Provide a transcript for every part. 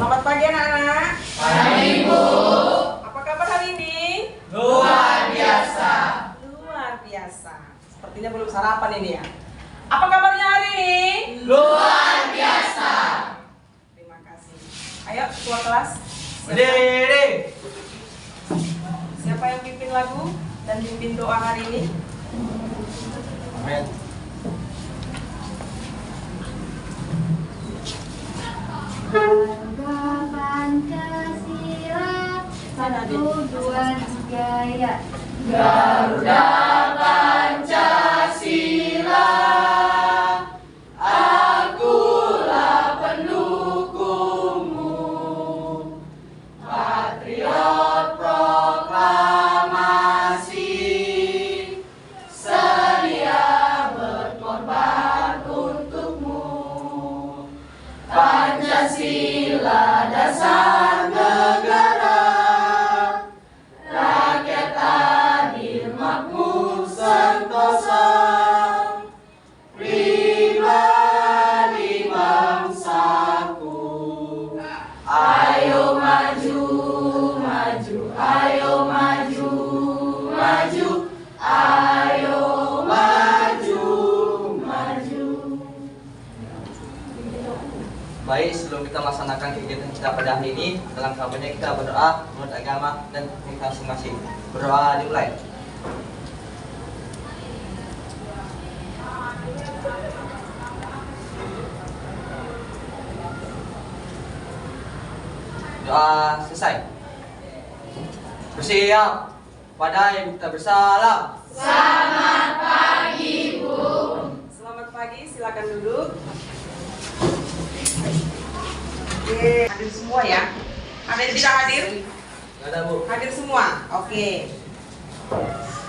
Selamat pagi anak-anak. Pagi, Bu. Apa kabar hari ini? Luar biasa. Luar biasa. Sepertinya belum sarapan ini ya. Apa kabarnya hari ini? Luar biasa. Terima kasih. Ayo ketua kelas. Berdiri. Siapa yang pimpin lagu dan pimpin doa hari ini? Amin. Garuda Pancasila, 1, 2, 3 ya. Garuda Pancasila, akulah pendukungmu, patriot proklamasi, sedia berkorban untukmu. Pancasila dasar negara, rakyat adil makmur sentosa, pribadi bangsaku. Ayo maju, maju, ayo maju, maju, ayo maju, maju. Baik, sebelum kita melaksanakan kegiatan kita pada hari ini, dalam kabarnya kita berdoa menurut agama dan kita masing-masing. Berdoa dimulai. Doa selesai. Bersiap pada yang kita bersalam. Selamat pagi, Bu. Selamat pagi, silakan duduk. Oke, hadir semua ya. Ada yang tidak hadir? Nggak ada, Bu. Hadir semua. Oke.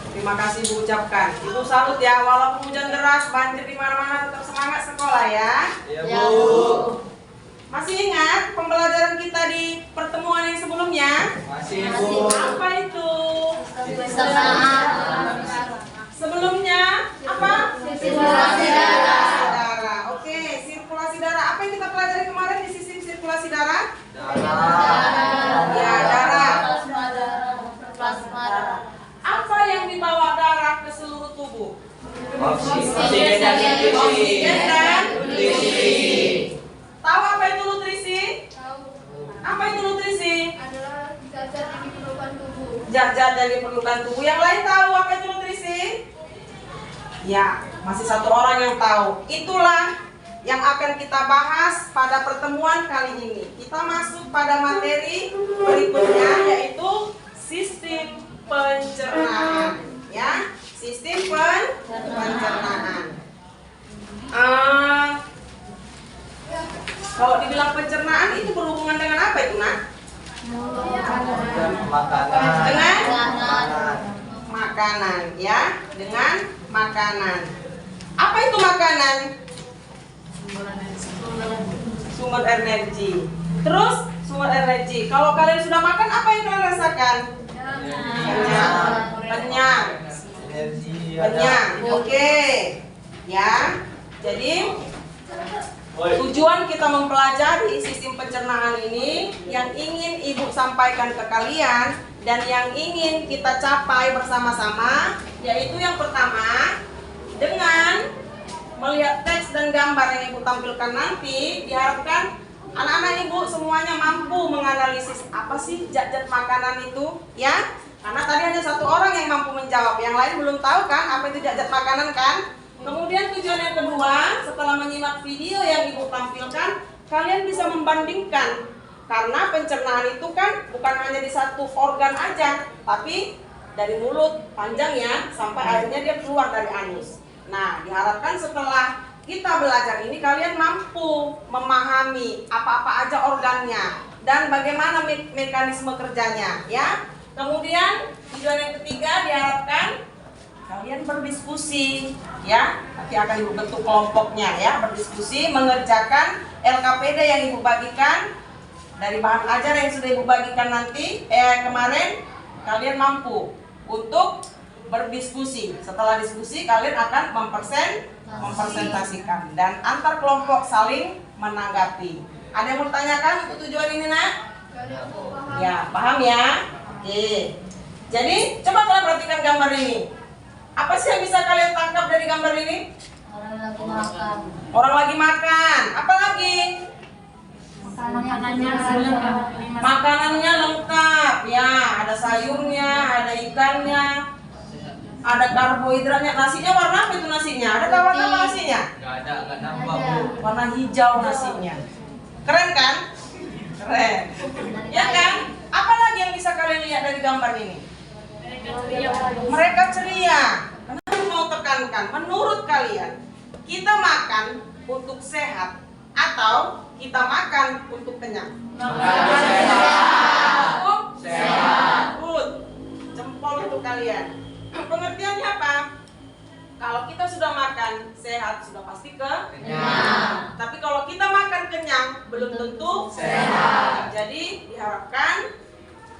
Terima kasih Bu ucapkan. Ibu salut ya, walaupun hujan deras, banjir di mana-mana, tetap semangat sekolah ya. Iya, Ya, Bu. Bu. Masih ingat pembelajaran kita di pertemuan yang sebelumnya? Masih, Bu. Apa itu? Kebersamaan. Sebelumnya apa? Sirkulasi darah. Oke, sirkulasi darah. Apa yang kita pelajari kemarin di sistem sirkulasi darah? Darah. Ya, darah. Plasma. Apa yang dibawa darah ke seluruh tubuh? Oksigen dan Oksigen dan nutrisi. Tahu apa itu nutrisi? Apa itu nutrisi? Adalah zat-zat yang diperlukan tubuh. Zat-zat yang diperlukan tubuh. Yang lain tahu apa itu nutrisi? Ya, masih satu orang yang tahu. Itulah yang akan kita bahas pada pertemuan kali ini. Kita masuk pada materi berikutnya, yaitu sistem pencernaan. Ya, sistem pencernaan. Kalau dibilang pencernaan itu berhubungan dengan apa itu, Nak? Makanan. Dengan Makanan. makanan, ya, dengan makanan. Apa itu makanan? Sumber energi. Terus sumber energi. Kalau kalian sudah makan, apa yang kalian rasakan? Kenyang. Energi. Kenyang. Oke. Ya. Jadi tujuan kita mempelajari sistem pencernaan ini yang ingin Ibu sampaikan ke kalian dan yang ingin kita capai bersama-sama, yaitu yang pertama, dengan melihat teks dan gambar yang Ibu tampilkan nanti, diharapkan anak-anak Ibu semuanya mampu menganalisis apa sih zat-zat makanan itu, ya? Karena tadi hanya satu orang yang mampu menjawab, yang lain belum tahu kan apa itu zat-zat makanan kan? Kemudian tujuan yang kedua, setelah menyimak video yang Ibu tampilkan, kalian bisa membandingkan. Karena pencernaan itu kan bukan hanya di satu organ aja, tapi dari mulut panjangnya sampai akhirnya dia keluar dari anus. Nah, diharapkan setelah kita belajar ini kalian mampu memahami apa-apa aja organnya dan bagaimana mekanisme kerjanya, ya. Kemudian tujuan yang ketiga, diharapkan kalian berdiskusi, ya. Nanti akan Ibu bentuk kelompoknya, ya, berdiskusi mengerjakan LKPD yang Ibu bagikan dari bahan ajar yang sudah Ibu bagikan nanti kemarin. Kalian mampu untuk berdiskusi. Setelah diskusi kalian akan mempresentasikan dan antar kelompok saling menanggapi. Ada yang mau ditanyakan untuk tujuan ini, Nak? Paham. Ya, paham ya? Oke. Jadi, coba kalian perhatikan gambar ini. Apa sih yang bisa kalian tangkap dari gambar ini? Orang lagi makan. Orang lagi makan. Apa lagi? Makanannya Makanannya lengkap. Ya, ada sayurnya, ada ikannya, ada karbohidratnya. Nasinya warna apa itu nasinya? Ada warna apa nasinya? Nggak nampak Bu. Warna hijau nasinya. Keren kan? Keren. Ya kan? Apa lagi yang bisa kalian lihat dari gambar ini? Mereka ceria. Kenapa mau tekankan? Menurut kalian, kita makan untuk sehat atau kita makan untuk kenyang? Untuk sehat. Good. Jempol untuk kalian. Pengertiannya apa? Kalau kita sudah makan sehat, sudah pasti kenyang. Tapi kalau kita makan kenyang, belum tentu sehat. Jadi diharapkan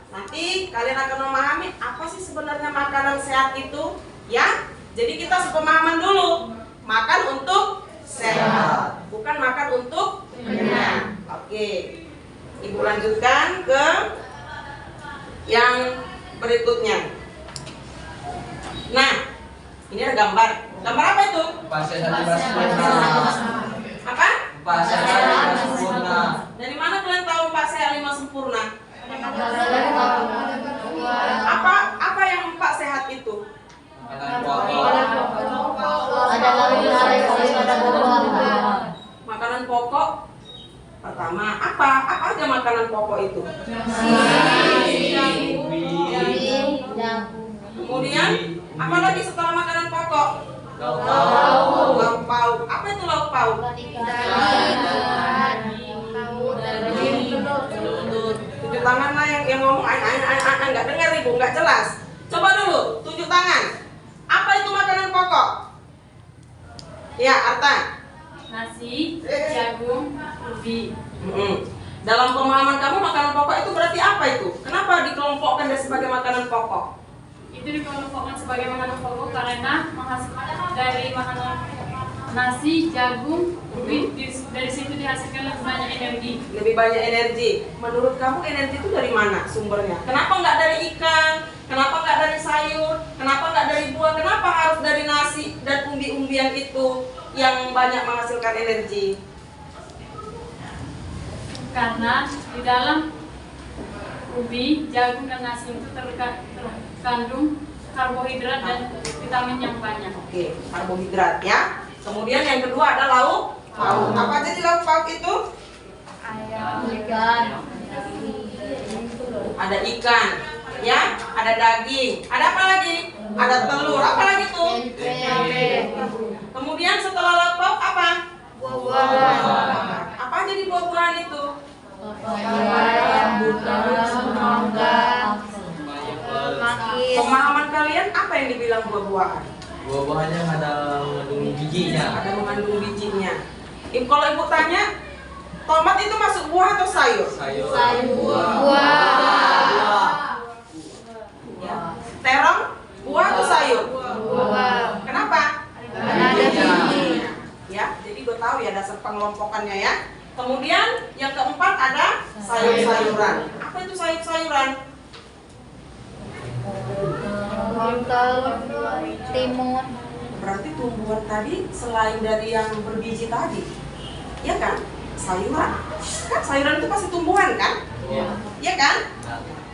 nanti kalian akan memahami apa sih sebenarnya makanan sehat itu, ya. Jadi kita sepemahaman dulu. Makan untuk sehat, bukan makan untuk kenyang. Oke. Ibu lanjutkan ke yang berikutnya. Nah, ini ada gambar. Gambar apa itu? Pasien lima sempurna. Apa? Pasien lima sempurna. Dari mana kalian tahu Pak Sehat 5 sempurna? Apa yang 4 sehat itu? Makanan pokok. Ada lauk ada buah. Makanan pokok pertama apa aja makanan pokok itu? Kemudian apa lagi setelah makanan pokok? Lauk pauk. Lauk pauk. Apa itu lauk pauk? Tunjuk tangan lah yang ngomong nggak dengar ibu, nggak jelas. Coba dulu tunjuk tangan. Apa itu makanan pokok? Ya, Arta. Nasi, jagung, ubi. Dalam pemahaman kamu makanan pokok itu berarti apa itu? Kenapa dikelompokkan sebagai makanan pokok? Itu dikelompokkan sebagai makanan pokok karena dari makanan nasi, jagung, ubi, dari situ dihasilkan lebih banyak energi. Lebih banyak energi. Menurut kamu energi itu dari mana sumbernya? Kenapa nggak dari ikan? Kenapa nggak dari sayur? Kenapa nggak dari buah? Kenapa harus dari nasi dan umbi-umbian itu yang banyak menghasilkan energi? Karena di dalam ubi, jagung, dan nasi itu terkandung karbohidrat dan vitamin yang banyak. Oke, karbohidrat ya. Kemudian yang kedua ada lauk pauk. Apa aja di lauk pauk itu? Ayam, ikan, Ada ikan, ya, ada daging, ada apa lagi? Ada telur, apa lagi tuh? Kemudian setelah lauk pauk apa? buah-buahan, Apa aja di buah-buahan itu? mangga, manggis. Pemahaman kalian apa yang dibilang buah-buahan? Buah-buahannya ada mengandung bijinya. Ada mengandung bijinya. Kalau ibu tanya, tomat itu masuk buah atau sayur? Sayur. Buah. Ya. Terong, buah atau sayur? Buah. Kenapa? Karena ada biji. Ya, jadi gue tahu ya dasar pengelompokannya ya. Kemudian yang keempat ada sayur-sayuran. Apa itu sayur-sayuran? Wortel, timun, Berarti tumbuhan tadi selain dari yang berbiji tadi, ya kan? Sayuran. Kan sayuran itu pasti tumbuhan kan? Iya. Iya kan?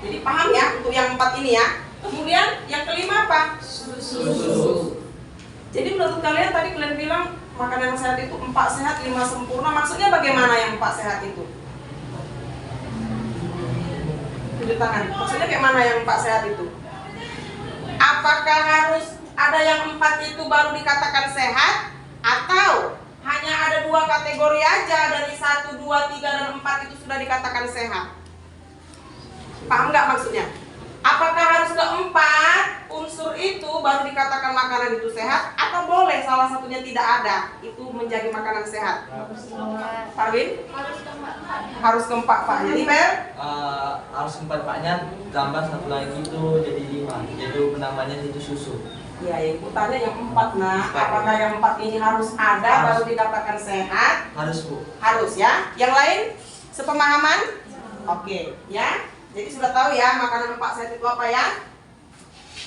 Jadi paham ya untuk yang 4 ini ya. Kemudian yang kelima apa? Susu. Jadi menurut kalian tadi kalian bilang makanan yang sehat itu 4 sehat 5 sempurna. Maksudnya bagaimana yang 4 sehat itu? Tunjuk tangan. Maksudnya kayak mana yang 4 sehat itu? Apakah harus ada yang 4 itu baru dikatakan sehat? Atau hanya ada 2 kategori aja dari 1, 2, 3, dan 4 itu sudah dikatakan sehat? Paham nggak maksudnya? Apakah harus keempat unsur itu baru dikatakan makanan itu sehat? Atau boleh salah satunya tidak ada, itu menjadi makanan sehat? Pak Win? Harus keempat Pak. Jadi Fer? Harus keempat paknya tambah satu lagi itu jadi 5. Jadi penambahnya itu susu. Ya, ibu tanya yang 4 nah. Apakah yang 4 ini harus ada baru dikatakan sehat? Harus Bu. Harus ya. Yang lain sepemahaman? Oke, ya. Jadi sudah tahu ya makanan 4 sehat itu apa ya?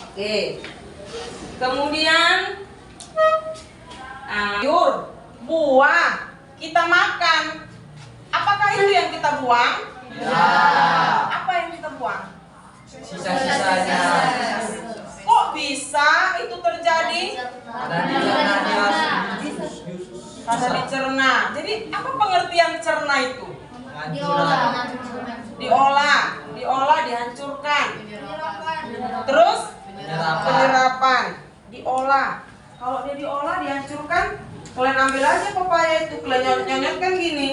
Oke. Kemudian sayur, buah kita makan. Apakah itu yang kita buang? Ya. Apa yang kita buang? Sisa-sisanya. Kok bisa itu terjadi? Ada di dalamnya. Ada dicerna. Jadi apa pengertian cerna itu? Hancuran. Diolah, dihancurkan. Terus penyerapan, diolah. Kalau dia diolah, dihancurkan, kalian ambil aja pepaya itu, kalian nyonyotkan gini,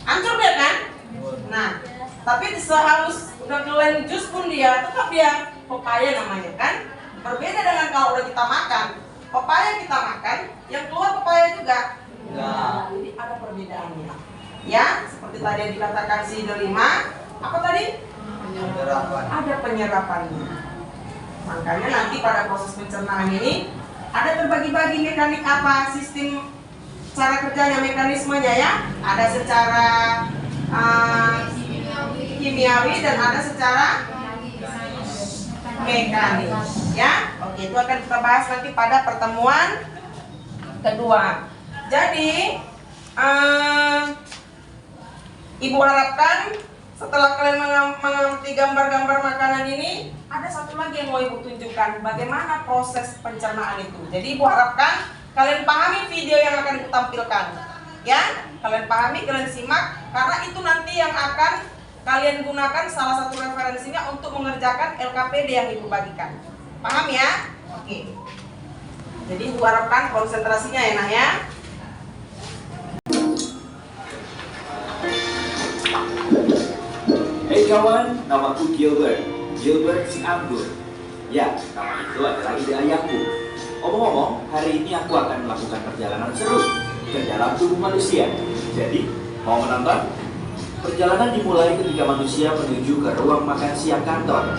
hancur dia kan? Nah, tapi sehalus udah kalian jus pun dia tetap dia pepaya namanya kan? Berbeda dengan kalau udah kita makan, pepaya kita makan, yang keluar pepaya juga. Enggak. Jadi ada perbedaannya. Ya, seperti tadi yang dikatakan si delima, apa tadi? Penyerapan. Ada penyerapannya. Makanya nanti pada proses pencernaan ini ada terbagi-bagi mekanik apa, sistem cara kerjanya, mekanismenya ya. Ada secara kimiawi dan ada secara mekanis ya. Oke, itu akan kita bahas nanti pada pertemuan kedua. Jadi Ibu harapkan setelah kalian mengerti gambar-gambar makanan ini, ada satu lagi yang mau Ibu tunjukkan, bagaimana proses pencernaan itu. Jadi Ibu harapkan kalian pahami video yang akan Ibu tampilkan. Ya, kalian pahami, kalian simak, karena itu nanti yang akan kalian gunakan salah satu referensinya untuk mengerjakan LKPD yang Ibu bagikan. Paham ya? Oke. Jadi Ibu harapkan konsentrasinya ya, Nah ya. Hey kawan, namaku Gilbert si Anggur. Ya, nama itu adalah ide ayahku. Omong-omong, hari ini aku akan melakukan perjalanan seru ke dalam tubuh manusia. Jadi, mau menonton? Perjalanan dimulai ketika manusia menuju ke ruang makan siang kantor.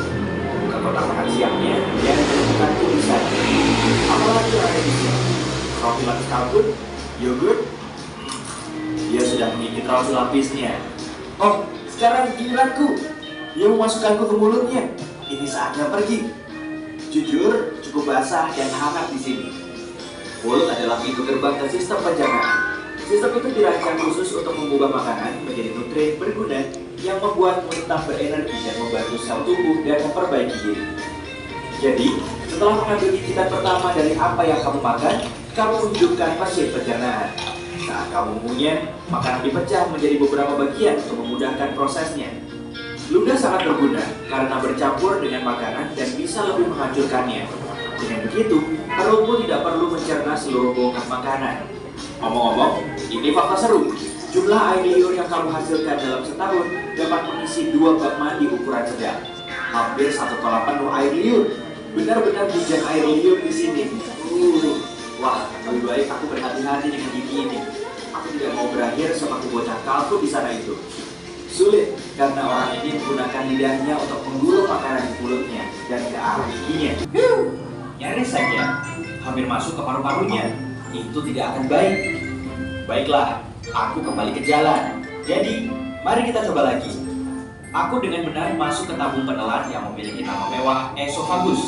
Buka kotak makan siangnya dan menemukan tulisan. Apalagi yang ada di sini? Roti lapis kalkun, yogurt. Dia sudah mengikuti roti lapisnya. Oh, sekarang giliranku. Dia memasukkanku ke mulutnya. Ini saatnya pergi. Jujur, cukup basah dan hangat di sini. Mulut adalah pintu gerbang ke sistem pencernaan. Sistem itu dirancang khusus untuk mengubah makanan menjadi nutrien berguna yang membuatmu tetap berenergi dan membantu sel tubuh dan memperbaiki diri. Jadi, setelah mengambil gigitan pertama dari apa yang kamu makan, kamu menghidupkan mesin pencernaan. Saat kamu mengunyah, makanan dipecah menjadi beberapa bagian untuk memudahkan prosesnya. Ludah sangat berguna karena bercampur dengan makanan dan bisa lebih menghancurkannya. Dengan begitu, perutmu tidak perlu mencerna seluruh bongkah makanan. Omong-omong, ini fakta seru. Jumlah air liur yang kamu hasilkan dalam setahun dapat mengisi 2 bak mandi ukuran sedang. Hampir 1 kolam penuh air liur. Benar-benar hujan air liur di sini. Wah, lebih baik aku berhati-hati dengan gigi ini. Aku tidak mau berakhir seperti bocah kalkun di sana itu. Sulit karena orang ini menggunakan lidahnya untuk menggulung makanan di mulutnya dan ke arah giginya. Nyaris saja, hampir masuk ke paru-parunya. Itu tidak akan baik. Baiklah, aku kembali ke jalan. Jadi, mari kita coba lagi. Aku dengan benar masuk ke tabung penelan yang memiliki nama mewah esofagus.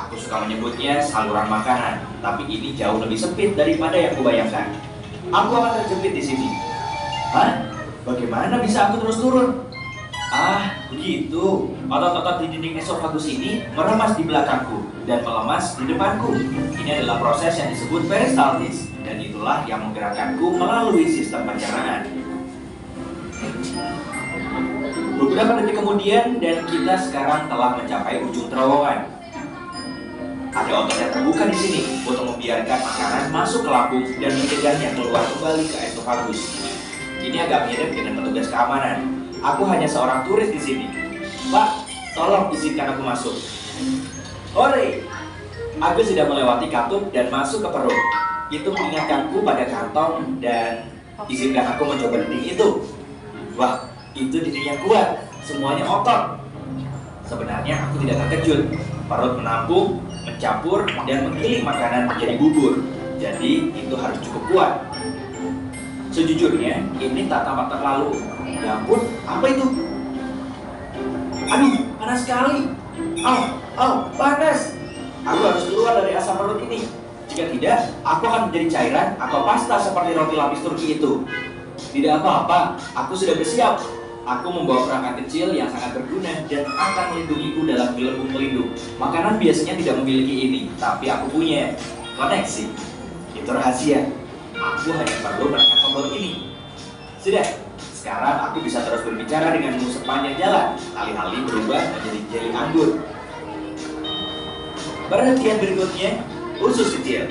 Aku suka menyebutnya saluran makanan, tapi ini jauh lebih sempit daripada yang kubayangkan. Aku akan terjepit di sini. Hah? Bagaimana bisa aku terus turun? Ah, begitu. Otot-otot di dinding esofagus ini meremas di belakangku dan melemas di depanku. Ini adalah proses yang disebut peristaltis, dan itulah yang menggerakkanku melalui sistem pencernaan. Beberapa detik kemudian, dan kita sekarang telah mencapai ujung terowongan. Ada otot yang terbuka di sini untuk membiarkan makanan masuk ke lambung dan mencegahnya keluar kembali ke esofagus. Ini agak mirip dengan petugas keamanan. Aku hanya seorang turis di sini. Pak, tolong izinkan aku masuk. Hore! Aku sudah melewati katup dan masuk ke perut. Itu mengingatkanku pada kantong dan izinkan aku mencoba dinding itu. Wah, itu dinding yang kuat. Semuanya otot. Sebenarnya aku tidak terkejut. Perut menampung, mencampur, dan menggiling makanan menjadi bubur. Jadi itu harus cukup kuat. Sejujurnya, ini tak tampak terlalu. Ya ampun, apa itu? Aduh, panas sekali. Panas. Aku harus keluar dari asam perut ini. Jika tidak, aku akan menjadi cairan atau pasta seperti roti lapis Turki itu. Tidak apa-apa, aku sudah bersiap. Aku membawa perangkat kecil yang sangat berguna dan akan melindungiku dalam gelembung pelindung. Makanan biasanya tidak memiliki ini, tapi aku punya koneksi. Itu rahasia. Aku hanya perlu menekan tombol ini. Sudah, sekarang aku bisa terus berbicara denganmu sepanjang jalan. Alih-alih berubah menjadi jeli anggur. Perhatian berikutnya, usus kecil.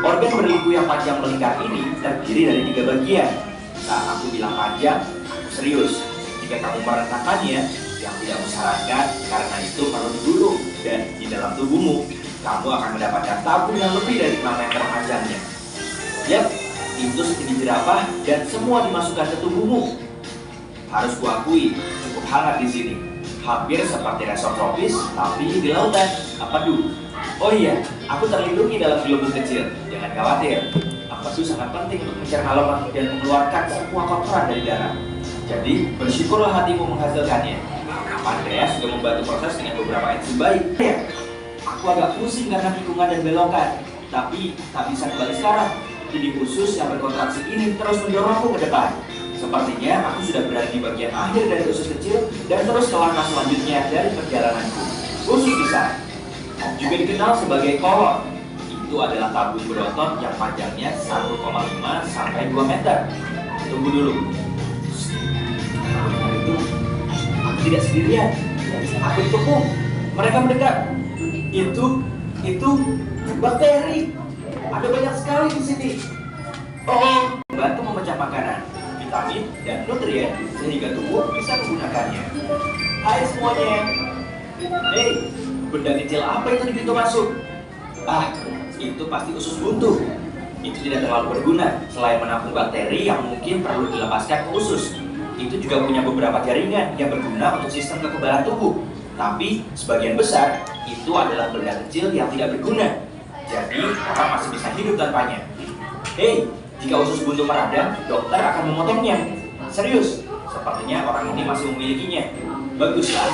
Organ berliku yang panjang melingkar ini terdiri dari 3 bagian. Saat aku bilang panjang, aku serius. Jika kamu merentangkannya, yang tidak mengsarankan karena itu perlu digulung. Dan di dalam tubuhmu, kamu akan mendapatkan tabung yang lebih dari 6 meter panjangnya. Yap, itu setinggi jerapah dan semua dimasukkan ke tubuhmu. Harus kuakui, cukup hangat di sini. Hampir seperti resort tropis, tapi di lautan. Apa tuh? Oh iya, aku terlindungi dalam gelembung kecil. Jangan khawatir. Empedu sangat penting untuk mencerna lemak dan mengeluarkan semua kotoran dari darah. Jadi, bersyukurlah hatimu menghasilkannya. Pankreas sudah membantu proses dengan beberapa enzim baik. Ya, aku agak pusing karena tikungan dan belokan, tapi tak bisa kembali sekarang. Jadi usus yang berkontraksi ini terus mendorongku ke depan. Sepertinya aku sudah berada di bagian akhir dari usus kecil dan terus ke langkah selanjutnya dari perjalananku. Usus besar, juga dikenal sebagai kolon. Itu adalah tabung berotot yang panjangnya 1,5 sampai 2 meter. Tunggu dulu. Itu, aku tidak sendirian. Aku dikepung. Mereka mendekat. Itu bakteri. Ada banyak sekali di sini. Oh, membantu memecah makanan, vitamin, dan nutrien sehingga tubuh bisa menggunakannya. Hai semuanya. Hei, benda kecil apa itu di pintu masuk? Itu pasti usus buntu. Itu tidak terlalu berguna selain menampung bakteri yang mungkin perlu dilepaskan ke usus. Itu juga punya beberapa jaringan yang berguna untuk sistem kekebalan tubuh. Tapi sebagian besar itu adalah benda kecil yang tidak berguna. Jadi orang masih bisa hidup tanpanya. Hei, jika usus buntu meradang, dokter akan memotongnya. Serius, sepertinya orang ini masih memilikinya. Baguslah.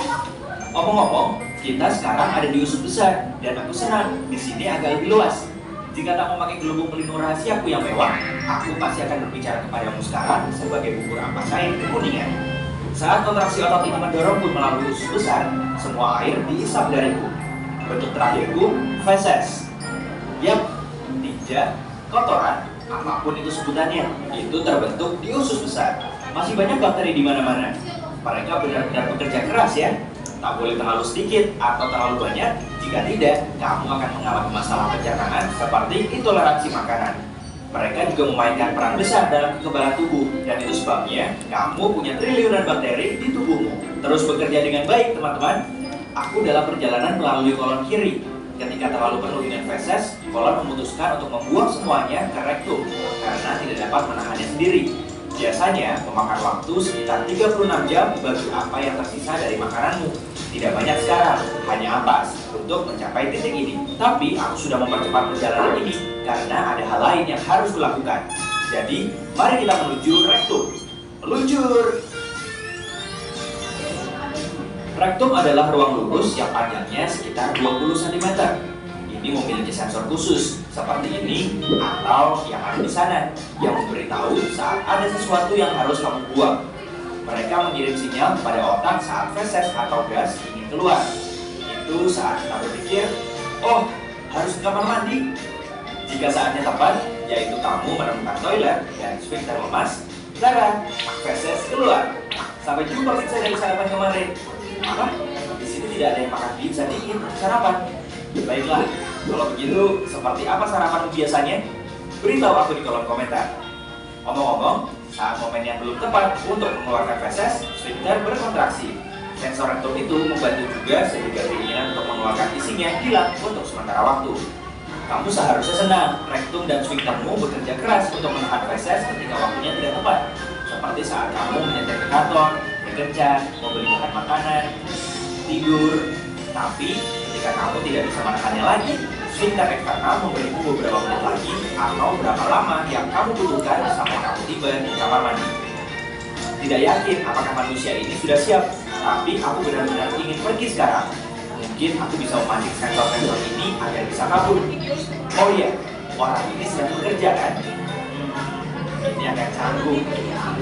Omong-omong, kita sekarang ada di usus besar dan aku senang. Di sini agak lebih luas. Jika tak memakai gelembung pelindung rahasiaku yang mewah, aku pasti akan berbicara kepadamu sekarang sebagai bubur ampas air kekuningan. Saat kontraksi otot ini mendorongku melalui usus besar, semua air dihisap dariku. Bentuk terakhirku, feses. Yap, tinja, kotoran, apapun itu sebutannya, itu terbentuk di usus besar. Masih banyak bakteri di mana-mana. Mereka benar-benar bekerja keras ya. Tak boleh terlalu sedikit atau terlalu banyak. Jika tidak, kamu akan mengalami masalah pencernaan seperti intoleransi makanan. Mereka juga memainkan peran besar dalam kekebalan tubuh, dan itu sebabnya kamu punya triliunan bakteri di tubuhmu. Terus bekerja dengan baik, teman-teman. Aku dalam perjalanan melalui kolon kiri. Ketika terlalu penuh dengan feses, kolon memutuskan untuk membuang semuanya ke rektum karena tidak dapat menahannya sendiri. Biasanya memakan waktu sekitar 36 jam bagi apa yang tersisa dari makananmu. Tidak banyak sekarang, hanya ampas untuk mencapai titik ini. Tapi aku sudah mempercepat perjalanan ini karena ada hal lain yang harus kulakukan. Jadi, mari kita menuju rektum. Meluncur! Rektum adalah ruang lurus yang panjangnya sekitar 20 cm. Ini memiliki sensor khusus seperti ini atau yang ada di sana yang memberitahu saat ada sesuatu yang harus kamu buang. Mereka mengirim sinyal kepada otak saat feses atau gas ingin keluar. Itu saat kita berpikir, oh harus ke kamar mandi. Jika saatnya tepat, yaitu kamu menemukan toilet dan sphincter lemas, Tara, feses keluar. Sampai jumpa pizza dari sarapan kemarin. Apa? Di sini tidak ada yang makan pizza dingin sarapan. Baiklah, kalau begitu seperti apa sarapanmu biasanya? Beritahu aku di kolom komentar. Omong-omong, saat momen yang belum tepat untuk mengeluarkan feses, sphincter berkontraksi. Sensor rektum itu membantu juga sehingga keinginan untuk mengeluarkan isinya hilang untuk sementara waktu. Kamu seharusnya senang, rektum dan sphinctermu bekerja keras untuk menahan feses ketika waktunya tidak tepat. Seperti saat kamu menyetir ke kantor, berkencan, membeli bahan makanan, tidur, Tapi ketika kamu tidak bisa menahannya lagi, sehingga eksternal memberimu beberapa menit lagi atau berapa lama yang kamu butuhkan sampai kamu tiba di kamar mandi. Tidak yakin apakah manusia ini sudah siap, tapi aku benar-benar ingin pergi sekarang. Mungkin aku bisa memancing sensor-sensor ini agar bisa kabur. Oh iya, orang ini sedang bekerja kan? Ini akan canggung.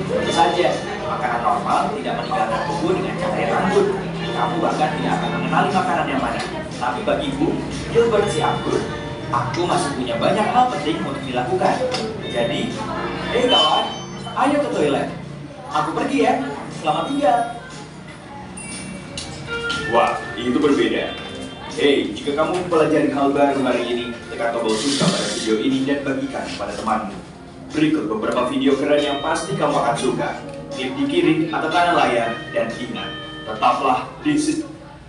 Tentu saja, makanan normal tidak meninggalkan tubuh dengan cara yang anggun. Kamu bahkan tidak akan mengenali makanan yang mana. Tapi bagiku, Gilbert si anggur, aku masih punya banyak hal penting untuk dilakukan. Jadi, kawan, ayo ke toilet. Aku pergi ya. Selamat tinggal. Wah, itu berbeda. Hey, jika kamu mempelajari hal baru hari ini, tekan tombol suka pada video ini dan bagikan kepada temanmu. Berikut beberapa video keren yang pasti kamu akan suka. Klik di kiri atau kanan layar dan ingat, tetaplah di situ.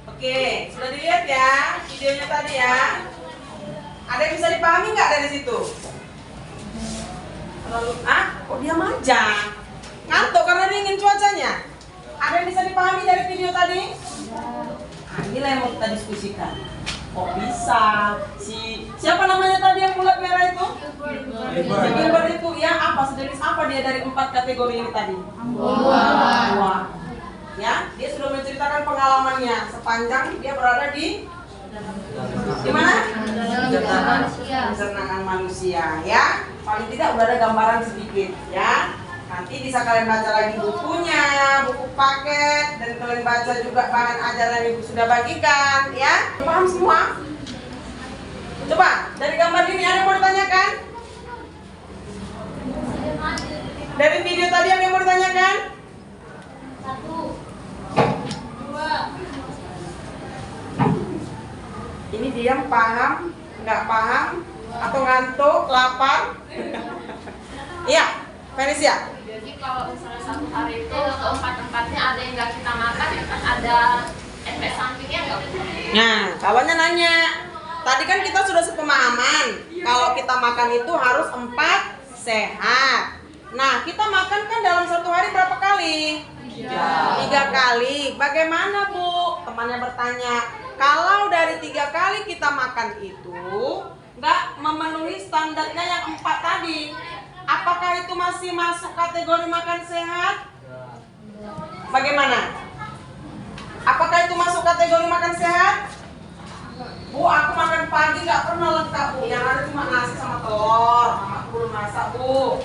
Oke, sudah dilihat ya videonya tadi ya. Ada yang bisa dipahami nggak dari situ? Lalu, kok diam aja? Ngantuk karena dingin cuacanya. Ada yang bisa dipahami dari video tadi? Inilah yang mau kita diskusikan. Kok bisa? Siapa namanya tadi yang bulat merah itu? Gilbert itu ya apa? Sejenis apa dia dari 4 kategori ini tadi? Wah. Ya, dia sudah menceritakan pengalamannya sepanjang dia berada di mana? Pencernaan manusia ya. Paling tidak udah ada gambaran sedikit ya. Nanti bisa kalian baca lagi bukunya, buku paket, dan kalian baca juga bahan ajaran yang ibu sudah bagikan ya. Paham semua? Coba dari gambar ini ada yang mau ditanyakan? Dari video tadi ada yang mau ditanyakan? 1, 2. Ini diam, paham, nggak paham, atau ngantuk, lapar? Iya, Felicia. Jadi kalau misalnya satu hari itu keempat-empatnya ada yang nggak kita makan, ada efek sampingnya nggak? Nah, kawannya nanya, tadi kan kita sudah sepemahaman kalau kita makan itu harus 4 sehat. Nah, kita makan kan dalam satu hari berapa kali? 3 kali. Bagaimana Bu? Temannya bertanya, kalau dari 3 kali kita makan itu nggak memenuhi standarnya yang 4 tadi, apakah itu masih masuk kategori makan sehat? Bagaimana? Apakah itu masuk kategori makan sehat? Bu, aku makan pagi nggak pernah lengkap Bu, yang ada cuma nasi sama telur, sama belum masak Bu.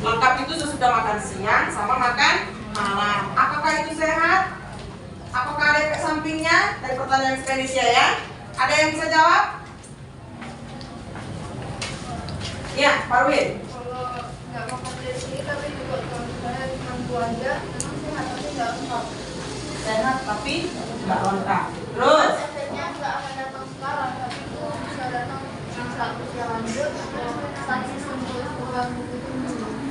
Lengkap itu sesudah makan siang sama makan malam. Apakah itu sehat? Apakah ada efek sampingnya? Dari pertanyaan Felicia ya. Ada yang bisa jawab? Ya, Parwin. Kalau nggak makan dari sini tapi juga kalau misalnya cuma itu aja, memang sehat tapi nggak lengkap. Sehat tapi nggak lengkap. Terus? Efeknya nggak akan datang sekarang, tapi itu bisa datang bisa usia lanjut atau saking sembuh kurang gitu.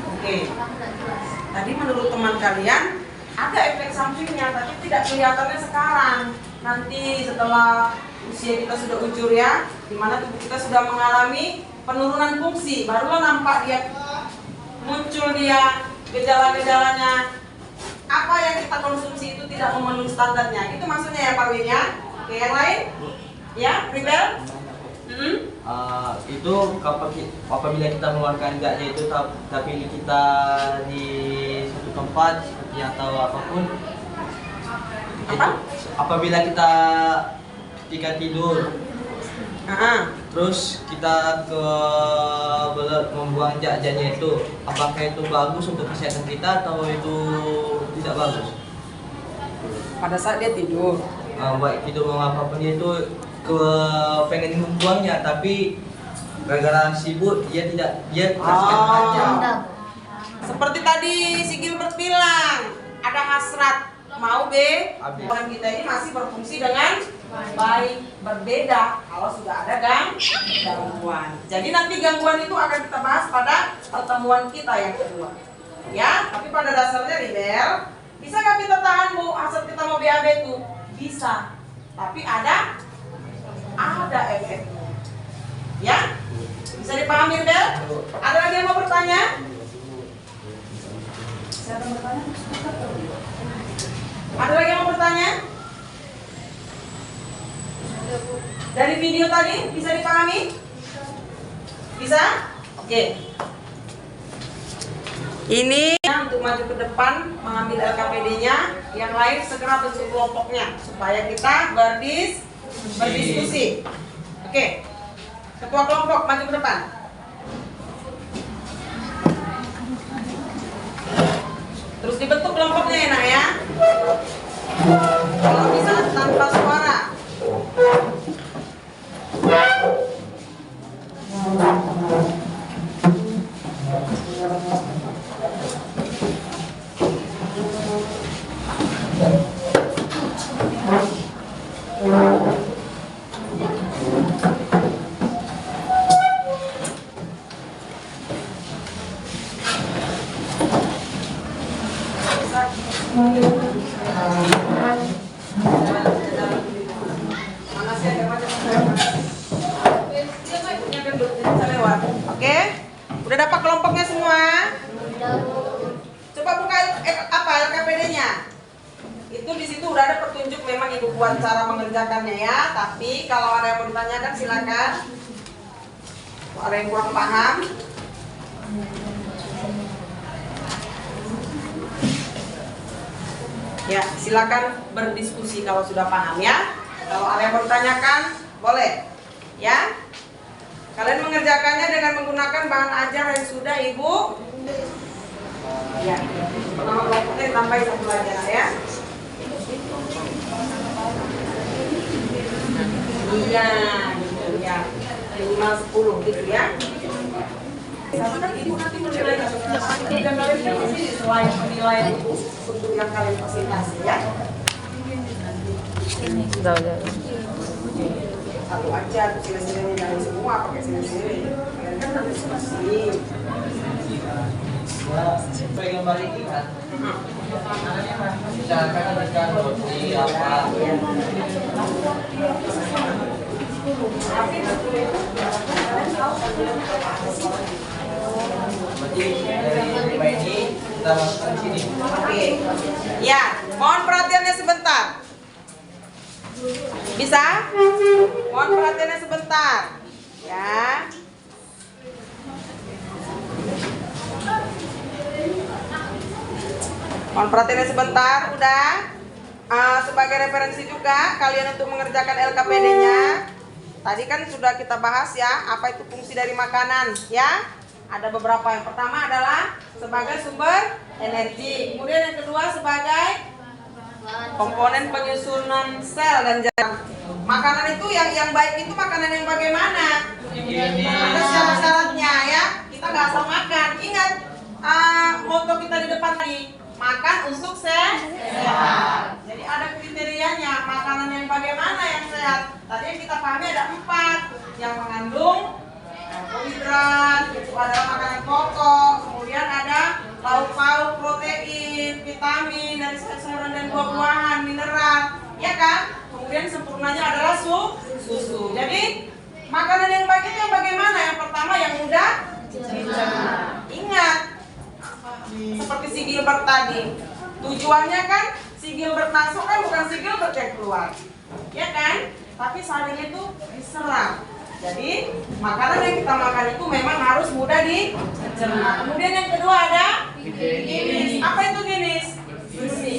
Oke. Kan nggak jelas. Tadi menurut teman kalian ada efek sampingnya, tapi tidak kelihatannya sekarang. Nanti setelah usia kita sudah ujur ya, dimana tubuh kita sudah mengalami penurunan fungsi, barulah nampak dia muncul dia gejala-gejalanya. Apa yang kita konsumsi itu tidak memenuhi standarnya. Itu maksudnya ya Pak Win ya. Oke, yang lain? Ya, Rebel? Itu apabila kita mengeluarkan gasnya itu tapi kita di satu tempat seperti atau apapun Apa? itu, apabila kita ketika tidur terus kita membuang jak-jaknya itu, apakah itu bagus untuk kesehatan kita atau itu tidak bagus? Pada saat dia tidur. Baik tidur mau apapun itu pengen membuangnya, tapi gara-gara sibuk dia kasihkan aja. Seperti tadi si Gilbert bilang, ada hasrat mau orang kita ini masih berfungsi dengan baik. Berbeda kalau sudah ada gangguan. Jadi nanti gangguan itu akan kita bahas pada pertemuan kita yang kedua. Ya, tapi pada dasarnya Rebel, bisa nggak kita tahan Bu hasrat kita mau BAB itu? Bisa. Tapi ada efeknya. Ya? Bisa dipahami Rebel? Ada lagi yang mau bertanya? Siapa yang bertanya? Ada lagi yang mau bertanya? Dari video tadi bisa dipahami? Bisa? Oke. Ini untuk maju ke depan mengambil LKPD-nya, yang lain segera bentuk kelompoknya supaya kita berdiskusi. Oke. Ketua kelompok maju ke depan. Terus dibentuk kelompoknya ya, Nak ya. Kalau bisa tanpa suara. Oke, udah dapat kelompoknya semua? Coba buka LKPD-nya. Itu di situ udah ada petunjuk, memang ibu buat cara mengerjakannya ya. Tapi kalau ada yang mau ditanyakan silakan. Kalau ada yang kurang paham. Ya, silakan berdiskusi kalau sudah paham ya. Kalau ada yang mau ditanyakan, boleh. Ya. Kalian mengerjakannya dengan menggunakan bahan ajar yang sudah Ibu. Ya. Pertama kelompoknya ditambahin satu lagi ya. Iya, gitu ya. 5, 10 gitu ya. Kan Ibu nanti menilai dan kalian di sini selain penilaian untuk yang kalian presentasi ya. Udah. Satu aja tuh sini-sini dari semua pakai sini-sini. Kalian kan harus diskusi. Supaya kembali ingat. Misalkan ada roti apa. Berarti dari 5 ini kita masukkan di sini. Oke. Ya, mohon perhatiannya sebentar. Bisa? Mohon perhatiannya sebentar. Ya. Mohon perhatiannya sebentar, udah. Sebagai referensi juga kalian untuk mengerjakan LKPD-nya. Tadi kan sudah kita bahas ya, apa itu fungsi dari makanan ya. Ada beberapa. Yang pertama adalah sebagai sumber energi. Kemudian yang kedua sebagai komponen penyusunan sel dan jaringan. Makanan itu yang baik itu makanan yang bagaimana? Ada syarat-syaratnya ya. Kita nggak asal makan. Ingat moto kita di depan tadi, makan untuk sehat. Jadi ada kriterianya. Makanan yang bagaimana yang sehat? Tadi yang kita pahami ada 4 yang mengandung karbohidrat, itu adalah makanan pokok. Kemudian ada lauk pauk, protein, vitamin dari sayuran dan buah-buahan, mineral, ya kan? Kemudian sempurnanya adalah susu. Jadi makanan yang baik itu yang bagaimana? Yang pertama yang mudah dicerna. Ingat, seperti si Gilbert tadi, tujuannya kan si Gilbert masuk kan bukan si Gilbert yang keluar, ya kan? Tapi saringnya itu diserap. Jadi makanan yang kita makan itu memang harus mudah dicerna. Kemudian yang kedua ada ginis. Apa itu ginis?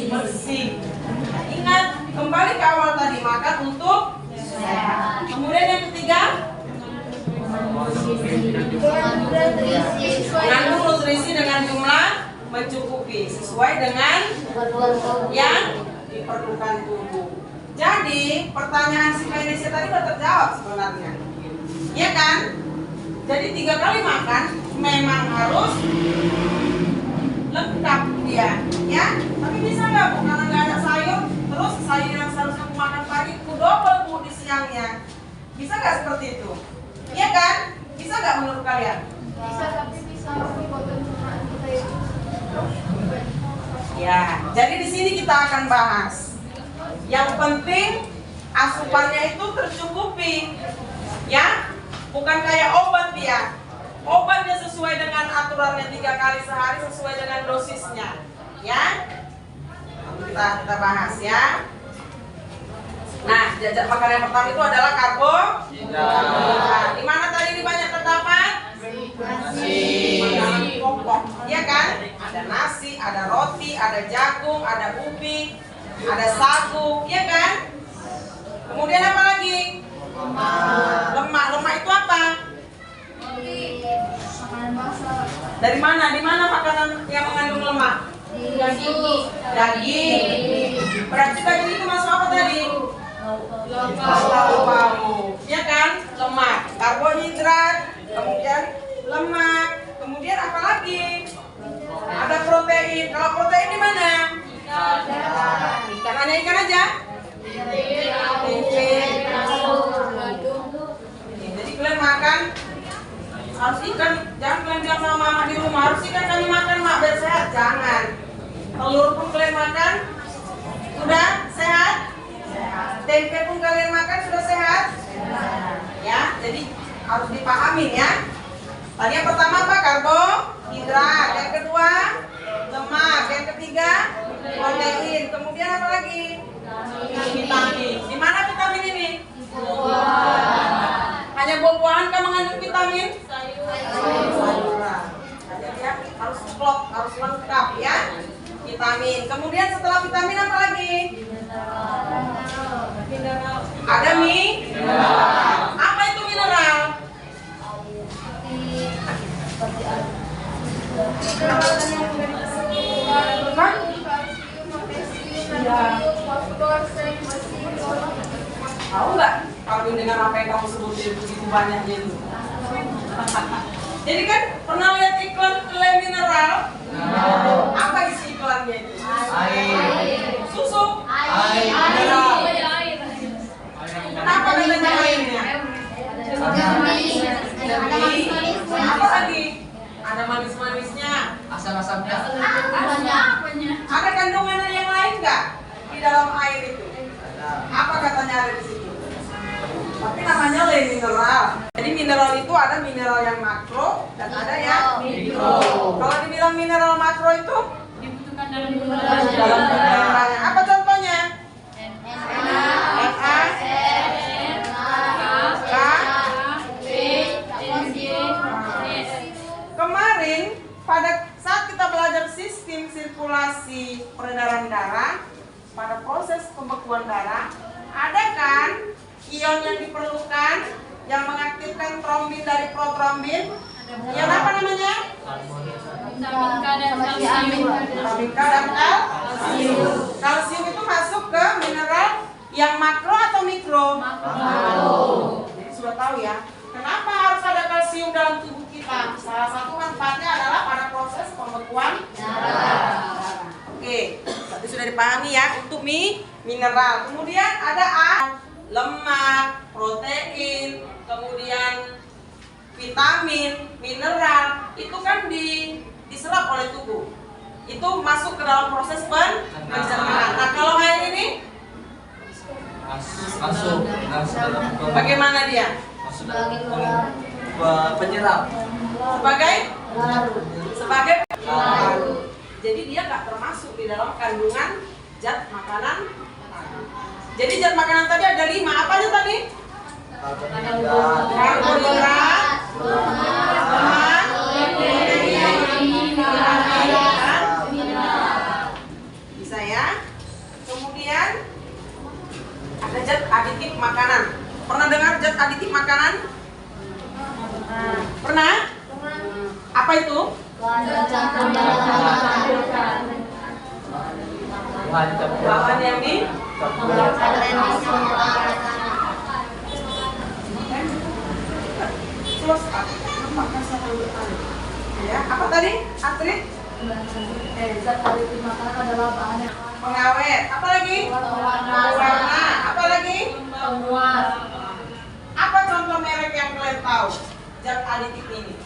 Bersih. Nah, ingat kembali ke awal tadi, makan untuk sehat. Kemudian yang ketiga, mengandung nutrisi dengan jumlah mencukupi sesuai dengan yang diperlukan tubuh. Jadi pertanyaan si Indonesia tadi sudah terjawab sebenarnya. Ya kan? Jadi 3 kali makan memang harus lengkap dia, ya. Tapi bisa nggak Bu, karena nggak ada sayur, terus sayur yang seharusnya aku makan pagi aku double Bu di siangnya. Bisa nggak seperti itu? Iya kan? Bisa nggak menurut kalian? Bisa, tapi bisa dipotong cernaan kita itu. Ya, jadi di sini kita akan bahas. Yang penting asupannya itu tercukupi, ya. Bukan kayak obat ya. Obatnya sesuai dengan aturannya 3 kali sehari sesuai dengan dosisnya, ya. Kita bahas ya. Nah, zat makanan yang pertama itu adalah karbohidrat. Nah, di mana tadi ini banyak terdapat? Makanan pokok, ya kan? Ada nasi, ada roti, ada jagung, ada ubi, ada sagu, ya kan? Kemudian apa lagi? Lemak. Lemak itu apa? Makanan basah. Dari mana? Di mana makanan yang mengandung lemak? Daging. Berarti daging itu masuk apa tadi? Lauk pauk, ya kan? Lemak, karbohidrat, kemudian lemak, kemudian apa lagi? Ada protein. Kalau protein di mana? Ikan. Hanya ikan aja? Tempe. Jadi kalian makan harus ikan. Jangan kalian bilang sama mama di rumah harus ikan kami makan mak biar sehat. Jangan. Telur pun kalian makan sudah sehat. Tempe pun kalian makan sudah sehat. Ya, jadi harus dipahamin ya. Tadi yang pertama apa? Karbohidrat. Yang kedua lemak. Yang ketiga protein. Kemudian apa lagi? Vitamin. Di mana vitamin ini? Hanya buah-buahan kan mengandung vitamin? Sayuran. Jadi ya, harus klop, harus lengkap ya. Vitamin. Kemudian setelah vitamin apa lagi? Mineral. Ada mineral. Apa itu mineral? Tahu nggak kalau dengan apa yang kamu sebutin begitu banyaknya itu? Jadi kan pernah lihat iklan kle mineral? Apa isi iklannya itu? Air. Susu? Air. Mineral. Kenapa namanya airnya? Apa lagi? Ada manis-manisnya. Asam-asamnya. Ada kandungan yang lain nggak di dalam air itu? Apa katanya ada di situ? Tapi namanya le mineral. Jadi mineral itu ada mineral yang makro dan ada yang mikro. Kalau dibilang mineral makro itu Dibutuhkan dalam dalam tubuh. tubuh. Apa contohnya? Kemarin pada saat kita belajar sistem sirkulasi peredaran darah, pada proses pembekuan darah, ada kan ion yang diperlukan yang mengaktifkan trombin dari protrombin? Ion apa namanya? Vitamin K dan kalsium. Vitamin K dan kalsium. Kalsium itu masuk ke mineral yang makro atau mikro? Makro. Jadi sudah tahu ya. Kenapa harus ada kalsium dalam tubuh kita? Salah satu manfaatnya adalah pada proses pembekuan darah. Oke, tadi sudah dipahami ya untuk mineral. Kemudian ada lemak, protein, kemudian vitamin, mineral. Itu kan diserap oleh tubuh. Itu masuk ke dalam proses pencernaan. Nah, kalau air ini Masuk. bagaimana dia? Masuk dalam penyerap. Sebagai jadi dia nggak termasuk di dalam kandungan zat makanan. Jadi zat makanan tadi ada 5. Apa aja tadi? Karbohidrat, lemak, bisa ya. Kemudian ada zat aditif makanan. Pernah dengar zat aditif makanan? Pernah? Apa itu? Bahan yang di close up. Ya, apa tadi? Astrid? Zat aditif makanan adalah bahan yang Pengawet. Apa lagi? Pewarna. Apa lagi? Penguat. Apa contoh merek yang kalian tahu? Zat aditif ini.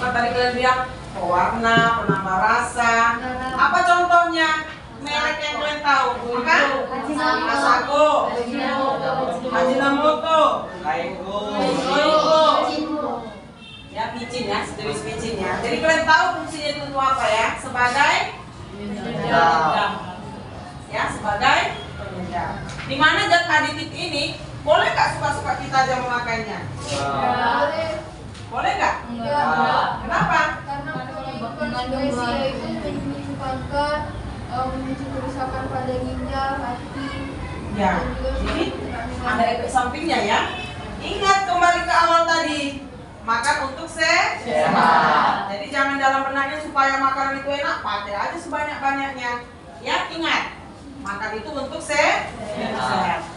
Tadi kalian bilang pewarna, penambah rasa. Apa contohnya? Merek yang kalian tahu? Maka Masago, Ajinomoto, Soiko. Ya, micin ya, sejenis micin ya. Jadi kalian tahu fungsinya itu untuk apa ya? Sebagai penyedap. Ya, sebagai penyedap. Di mana zat aditif ini boleh nggak suka-suka kita aja memakainya? Boleh nggak? Enggak. Kenapa? Karena kandungan spesies itu menyebabkan kerusakan pada ginjal, hati. Ya, jadi ada efek sampingnya ya. Ingat kembali ke awal tadi, makan untuk sehat. Jadi jangan dalam benaknya supaya makanan itu enak, pakai aja sebanyak-banyaknya. Ya, ingat, makan itu untuk sehat.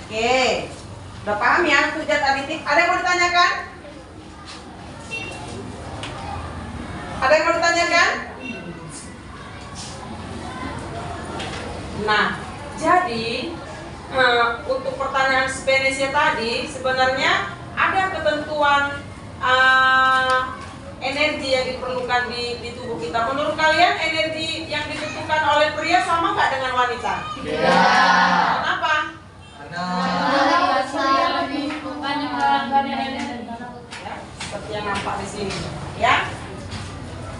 Oke, udah paham ya untuk zat aditif? Ada yang mau ditanyakan? Ada yang mau ditanyakan? Nah, jadi untuk pertanyaan Venesia tadi sebenarnya ada ketentuan energi yang diperlukan di tubuh kita. Menurut kalian energi yang ditentukan oleh pria sama nggak dengan wanita? Kenapa? Pria lebih banyak menggunakan energi. Ya, seperti yang nampak di sini. Ya,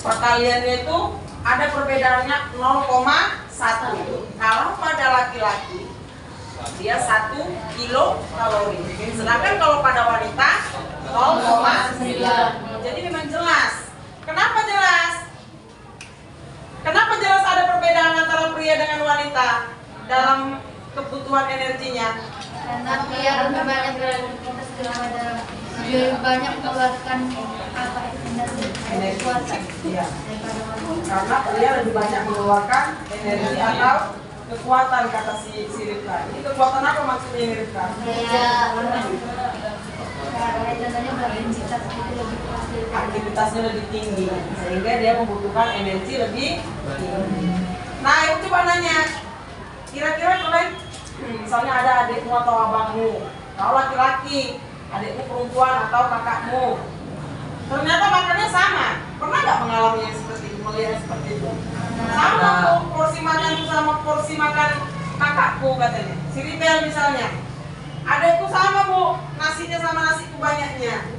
perkaliannya itu ada perbedaannya 0,1. Kalau pada laki-laki dia 1 kilokalori. Sedangkan kalau pada wanita 0,9. Jadi memang jelas. Kenapa jelas? Kenapa jelas ada perbedaan antara pria dengan wanita dalam kebutuhan energinya? Karena pria lebih banyak beraktivitas daripada lebih banyak mengeluarkan Energi. kekuatan Iya. daripada wanita. Karena pria lebih banyak mengeluarkan energi atau kekuatan, kata si Rifka. Ini kekuatan apa maksudnya ini, Rifka? Kayak contohnya berintensitas itu lebih kuat daripada Aktivitasnya lebih tinggi sehingga dia membutuhkan energi lebih tinggi. Nah, ibu coba nanya, kira-kira kalian misalnya ada adikmu atau abangmu, kau laki-laki, adikmu perempuan atau kakakmu, ternyata makannya sama, pernah nggak mengalami yang seperti itu, melihat seperti itu? Sama tuh porsi makan itu sama porsi makan kakakku katanya, si Ribel misalnya, adikku sama bu, nasinya sama nasiku banyaknya.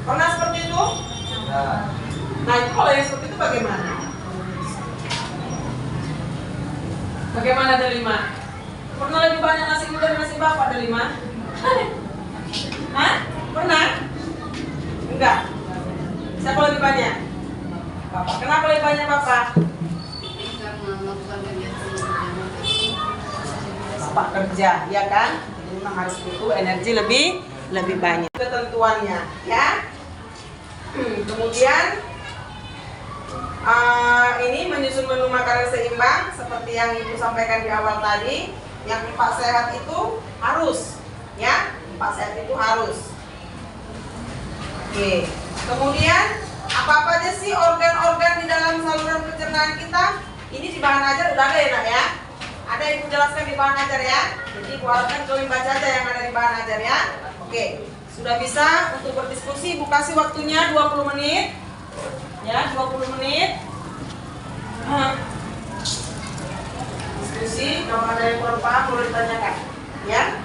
Pernah seperti itu? Nah, itu kalau yang seperti itu bagaimana? Bagaimana Delima? Pernah lebih banyak nasi ibu dari nasi bapak Delima? Hah? Pernah? Enggak? Siapa lebih banyak? Bapak. Kenapa lebih banyak bapak? Bapak kerja, ya kan? Jadi memang harus butuh energi lebih banyak. Ketentuannya, ya. Kemudian ini menyusun menu makanan seimbang seperti yang ibu sampaikan di awal tadi. Yang 4 sehat itu harus, ya, 4 sehat itu harus. Oke. Kemudian apa aja sih organ-organ di dalam saluran pencernaan kita? Ini di bahan ajar udah ada ya nak ya? Ada ibu jelaskan di bahan ajar ya. Jadi ibu harapkan kalian baca aja yang ada di bahan ajar ya. Oke. Sudah bisa untuk berdiskusi, ibu kasih waktunya 20 menit. Ya, 20 menit. Diskusi, kalau ada yang kurang paham boleh ditanyakan. Ya.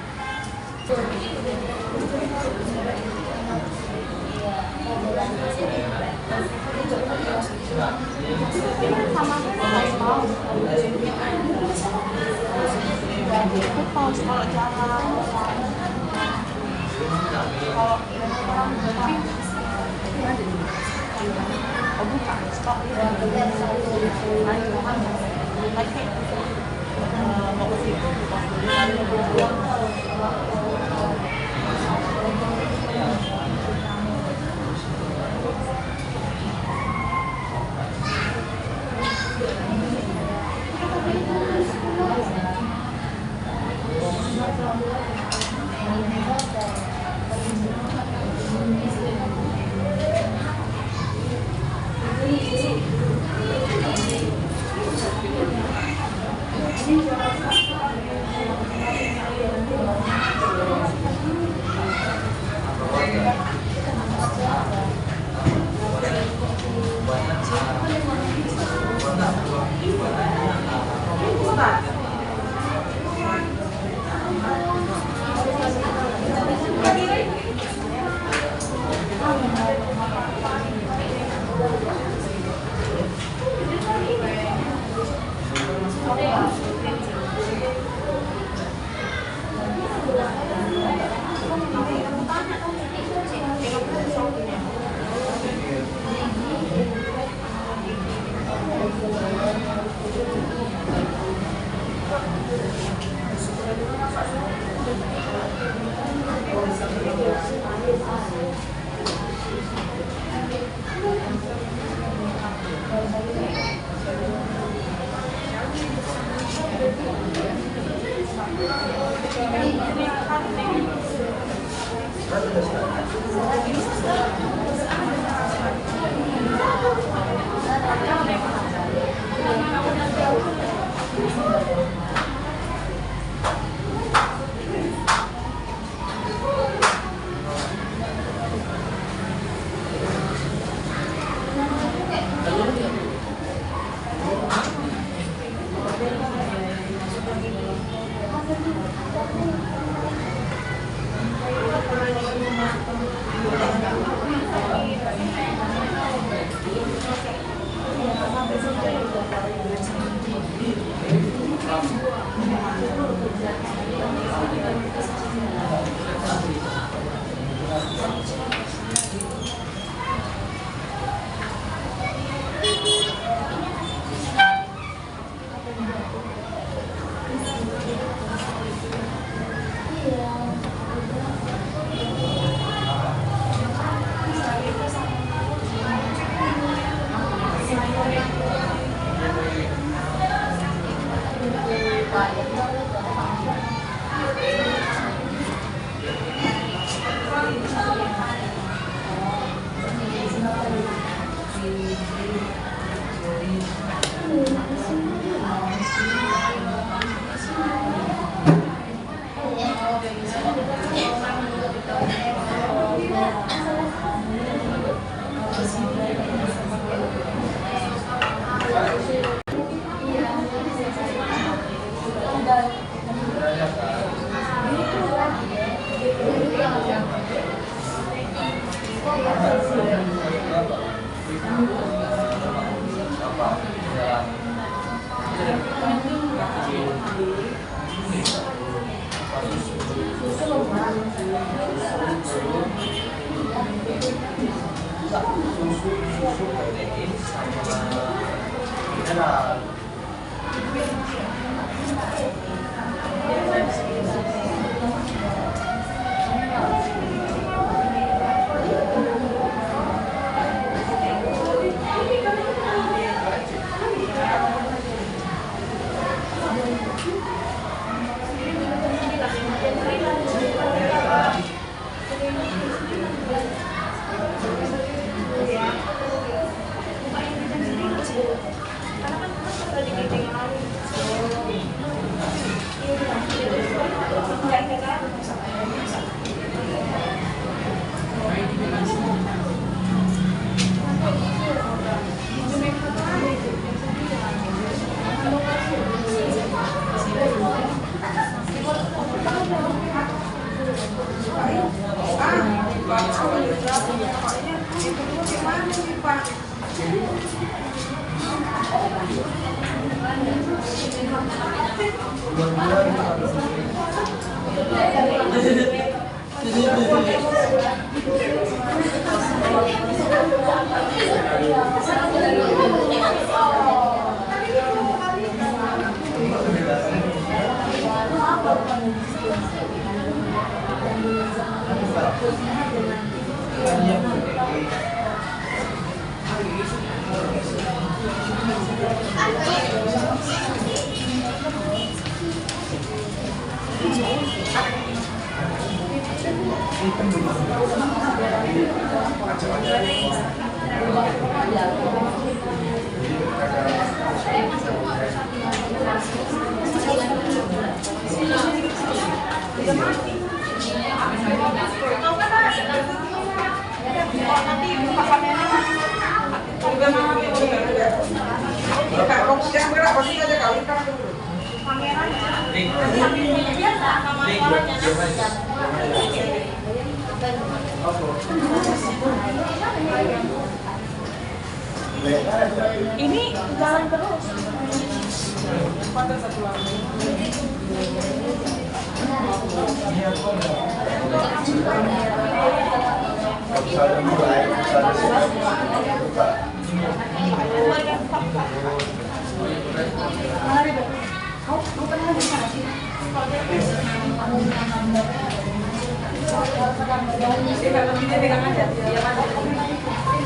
Ini jalan terus.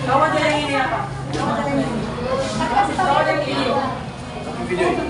Kau aja yang ini apa? Kau aja yang ini. Kau aja yang ini. Video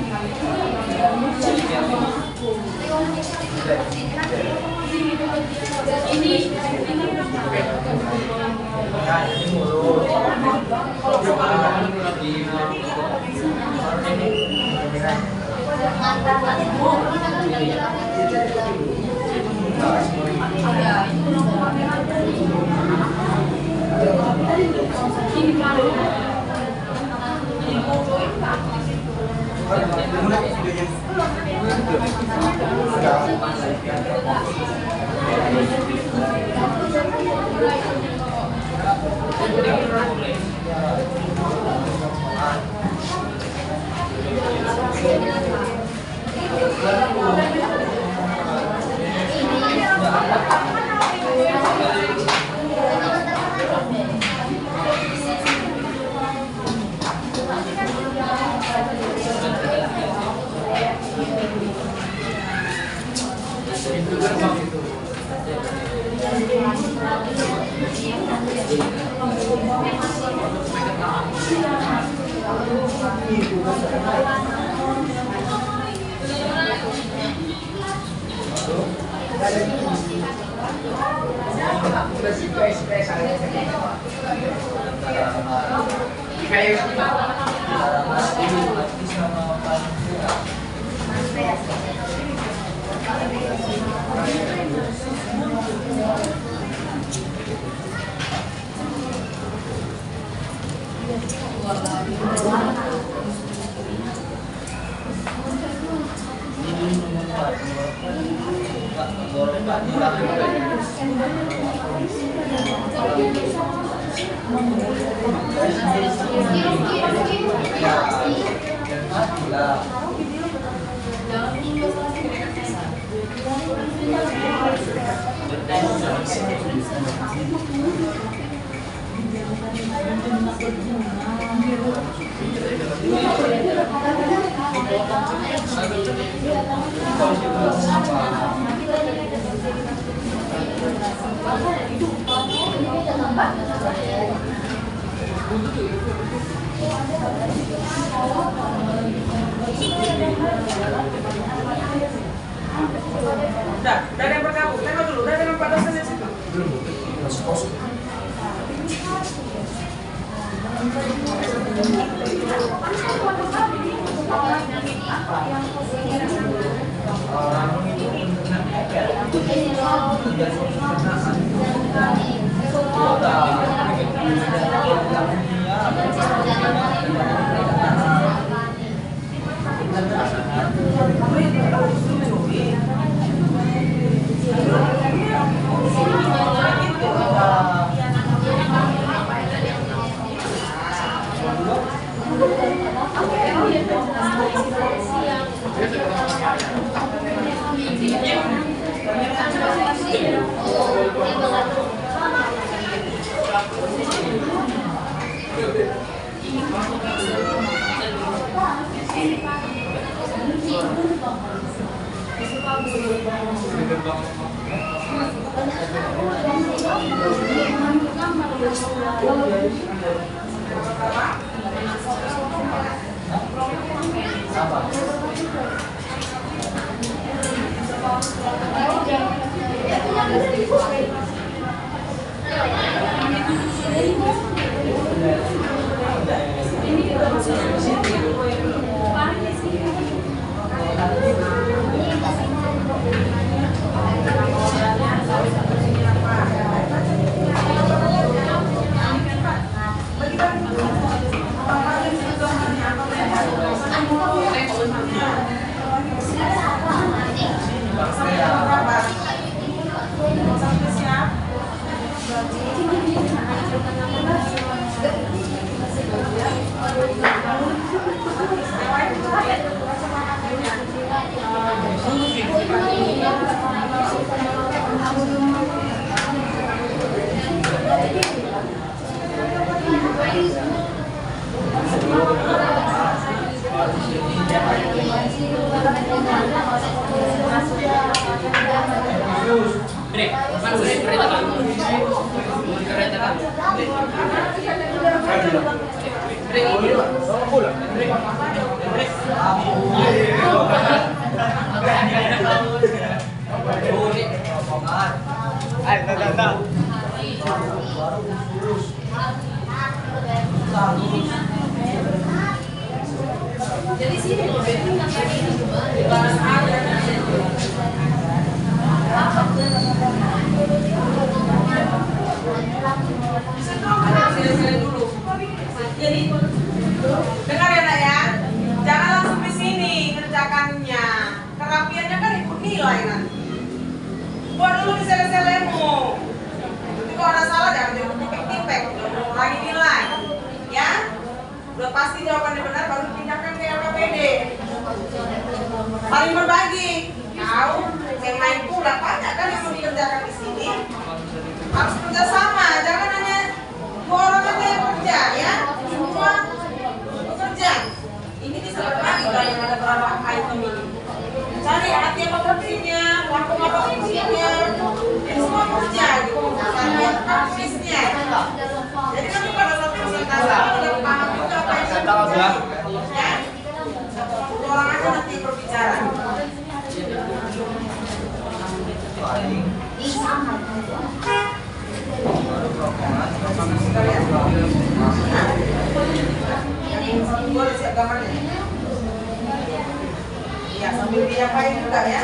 Jangan Udah ada yang bergabung. Tengok dulu, udah ada yang pada selesai situ. Jadi dengar ya nak ya, jangan langsung di sini kerjakannya. Kerapiannya kan ikut nilai nanti. Buat dulu di sele-selemu. Nanti kalau ada salah jangan tipek-tipek, lagi nilai. Ya, udah pasti jawabannya benar baru pindahkan ke LKPD. Saling berbagi. Tahu, yang main pula banyak kan yang mau dikerjakan di sini. Harus kerjasama, jangan hanya dua orang aja yang kerja ya. Semua bekerja. Ini bisa berbagi kalau yang ada berapa item ini. Cari hati apa fungsinya, waktu apa fungsinya. Semua kerja gitu. Cari habisnya. Jadi nanti pada saat presentasi kita paham juga apa yang terjadi. Ya. Satu orang aja nanti berbicara. Boleh siap gambarnya? Iya, sambil diapain juga ya.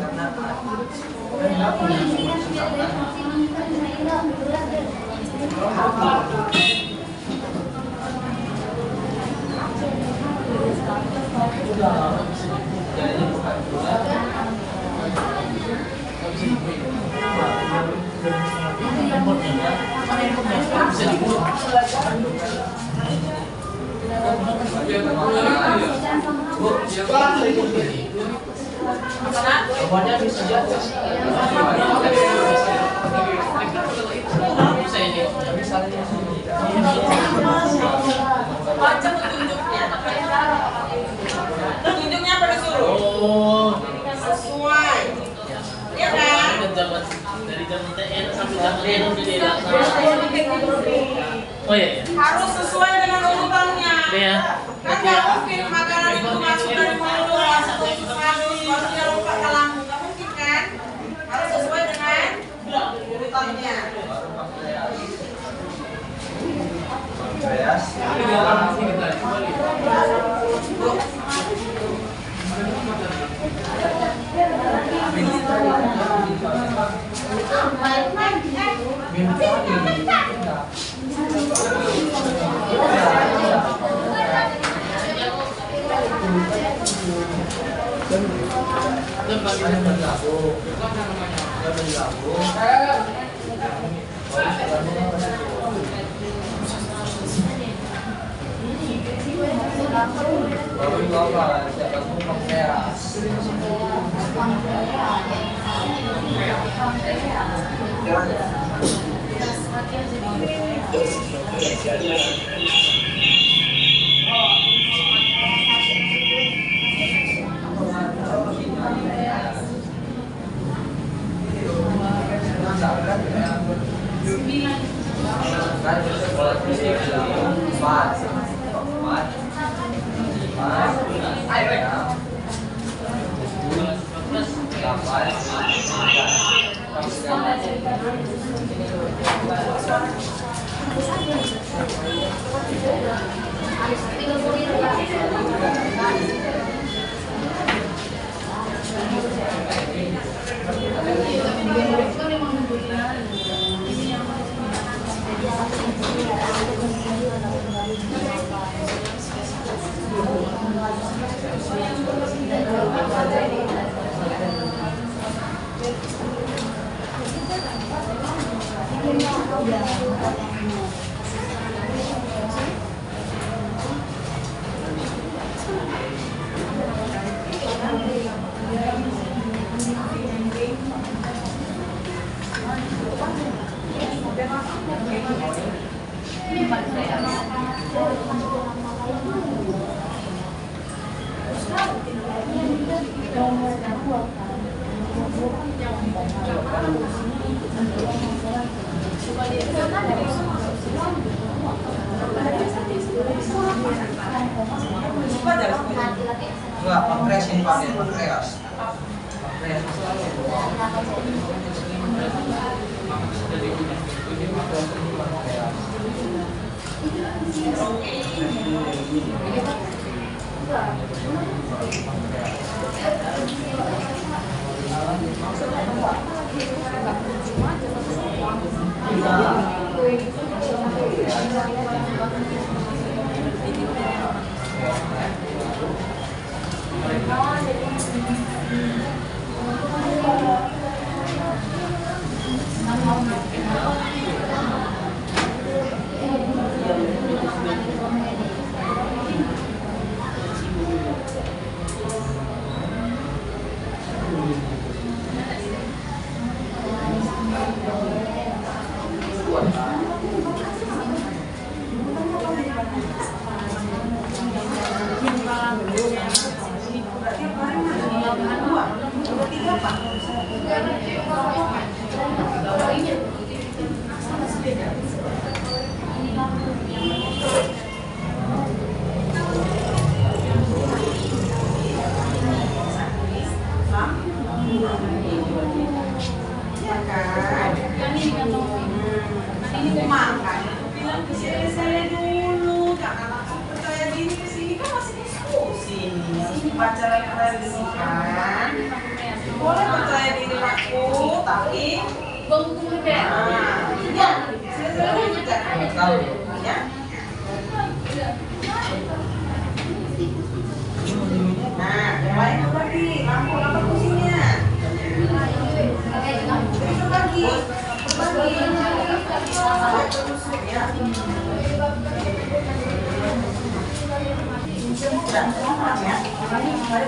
Karena Baca petunjuknya. Petunjuknya apa disuruh? Sesuai. Iya kan? Oh iya. Harus sesuai dengan urutannya. Iya. Kan nggak mungkin makanan itu masuk dari mulut masuk ke harus barunya lupa ke lambung, nggak mungkin kan? Harus sesuai dengan urutannya. Pankreas. Baru itu apa? Siapa semua pankreas? Enggak, pankreas ini Pak, pankreas. Pankreas. Bilang ke saya dulu, jangan langsung percaya diri ke sini kan masih diskusi nih. Sini baca referensi kan. Boleh percaya diri aku, tapi ya, saya juga tahu ya. Nah, yang lain apa lagi? Lampu fungsinya? Itu lagi. Jadi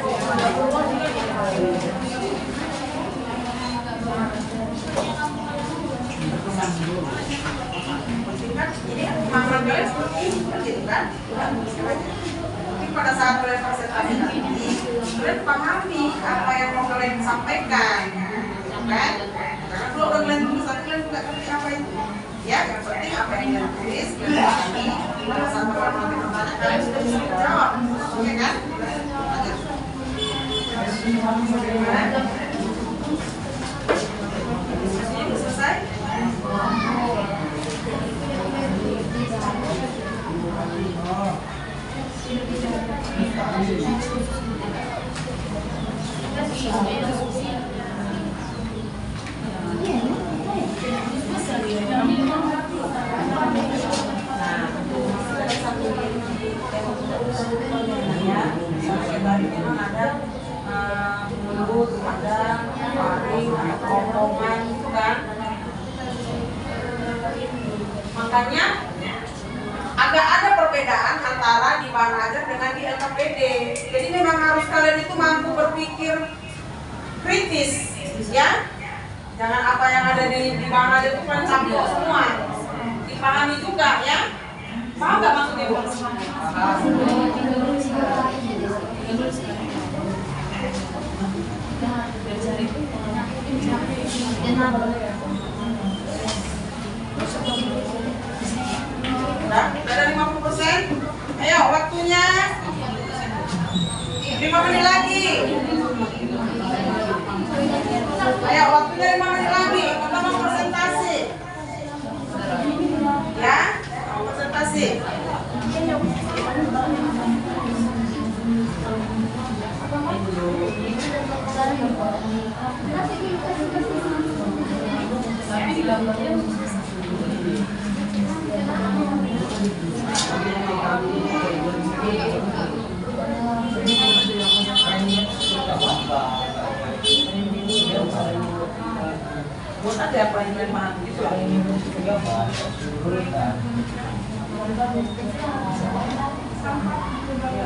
pemahaman kalian seperti ini, gitu kan? Tapi pada saat kalian presentasi nanti, kalian pahami apa yang mau kalian sampaikan, kan? Karena kalau kalian tulis nanti kalian nggak ngerti apa itu. Ya, yang penting apa yang kalian tulis, kalian pahami. Pada saat kalian nanti bertanya, kalian sudah bisa menjawab, ya kan? Bagaimana? Diskusinya udah selesai? Makanya agak ada perbedaan antara di bahan ajar dengan di LKPD. Jadi memang harus kalian itu mampu berpikir kritis, ya. Jangan apa yang ada di bahan ajar itu kan campur semua. Dipahami juga, ya. Paham nggak maksudnya, Bu? Udah ada 50%. Ayo waktunya 5 menit lagi. Ayo waktunya 5 menit lagi. Kita mau presentasi. Ya, mau presentasi. Buat ada apa yang memang gitu lah.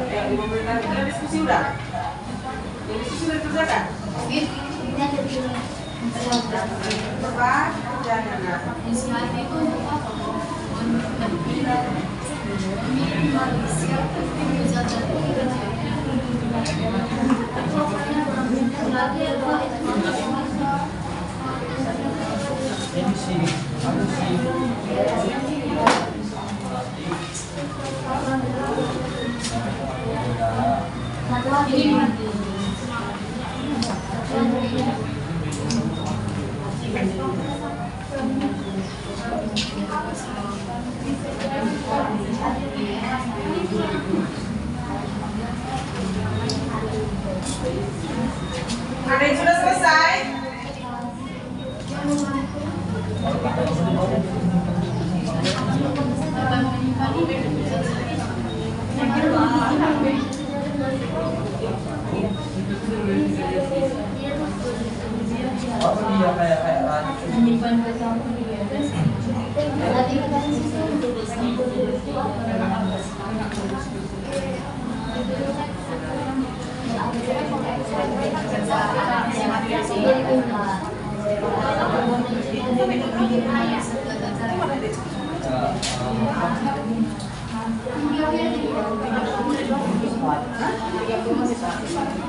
Ya, 5 menit lagi kita diskusi udah. Diskusi udah dikerjakan? Coba jangan. Ada yang sudah selesai?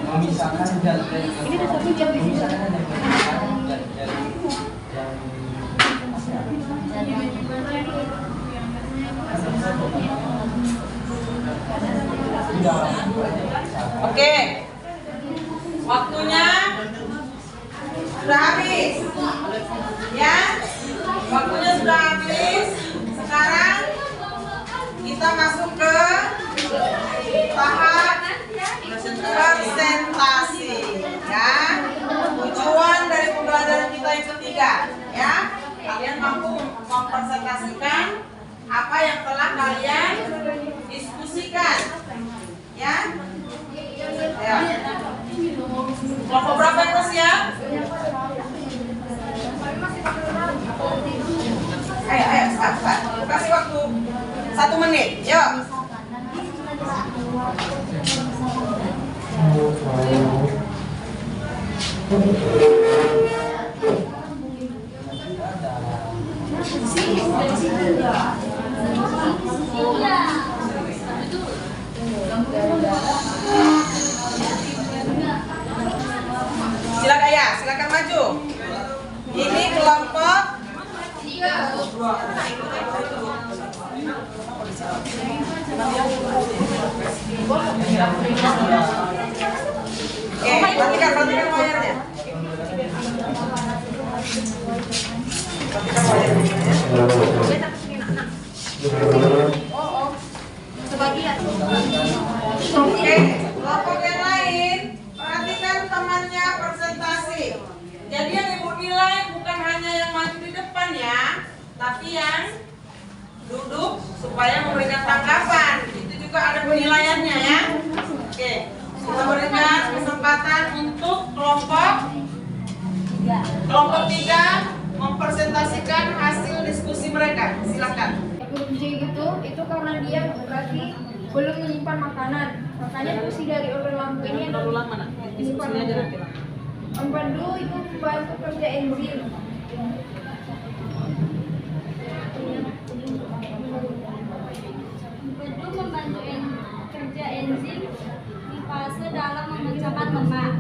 Memisahkan dan ini udah 1 jam di sini. Oke, waktunya sudah habis, ya. Waktunya sudah habis. Sekarang kita masuk ke tahap presentasi, ya. Tujuan dari pembelajaran kita yang ketiga, ya. Kalian mampu mempresentasikan apa yang telah kalian diskusikan, ya. Ya. Kelompok berapa yang siap? Ayo, cepat. Kasih waktu 1 menit, yuk. Silakan ya, silakan maju. Ini kelompok Oke, perhatikan wayarnya. Perhatikan wayarnya. Sebagian. Oke, kelompok yang lain, perhatikan temannya presentasi. Jadi yang ibu nilai bukan hanya yang maju di depan ya, tapi yang duduk supaya memberikan tanggapan. Itu juga ada penilaiannya ya. Oke, kita berikan kesempatan untuk kelompok 3 mempresentasikan hasil diskusi mereka. Silakan. Huruf J itu karena dia berarti belum menyimpan makanan. Makanya fungsi dari organ lambung ini Ulang mana? Diskusinya aja nanti. Empedu itu membantu kerja enzim. Empedu membantu kerja enzim di fase dalam memecahkan lemak.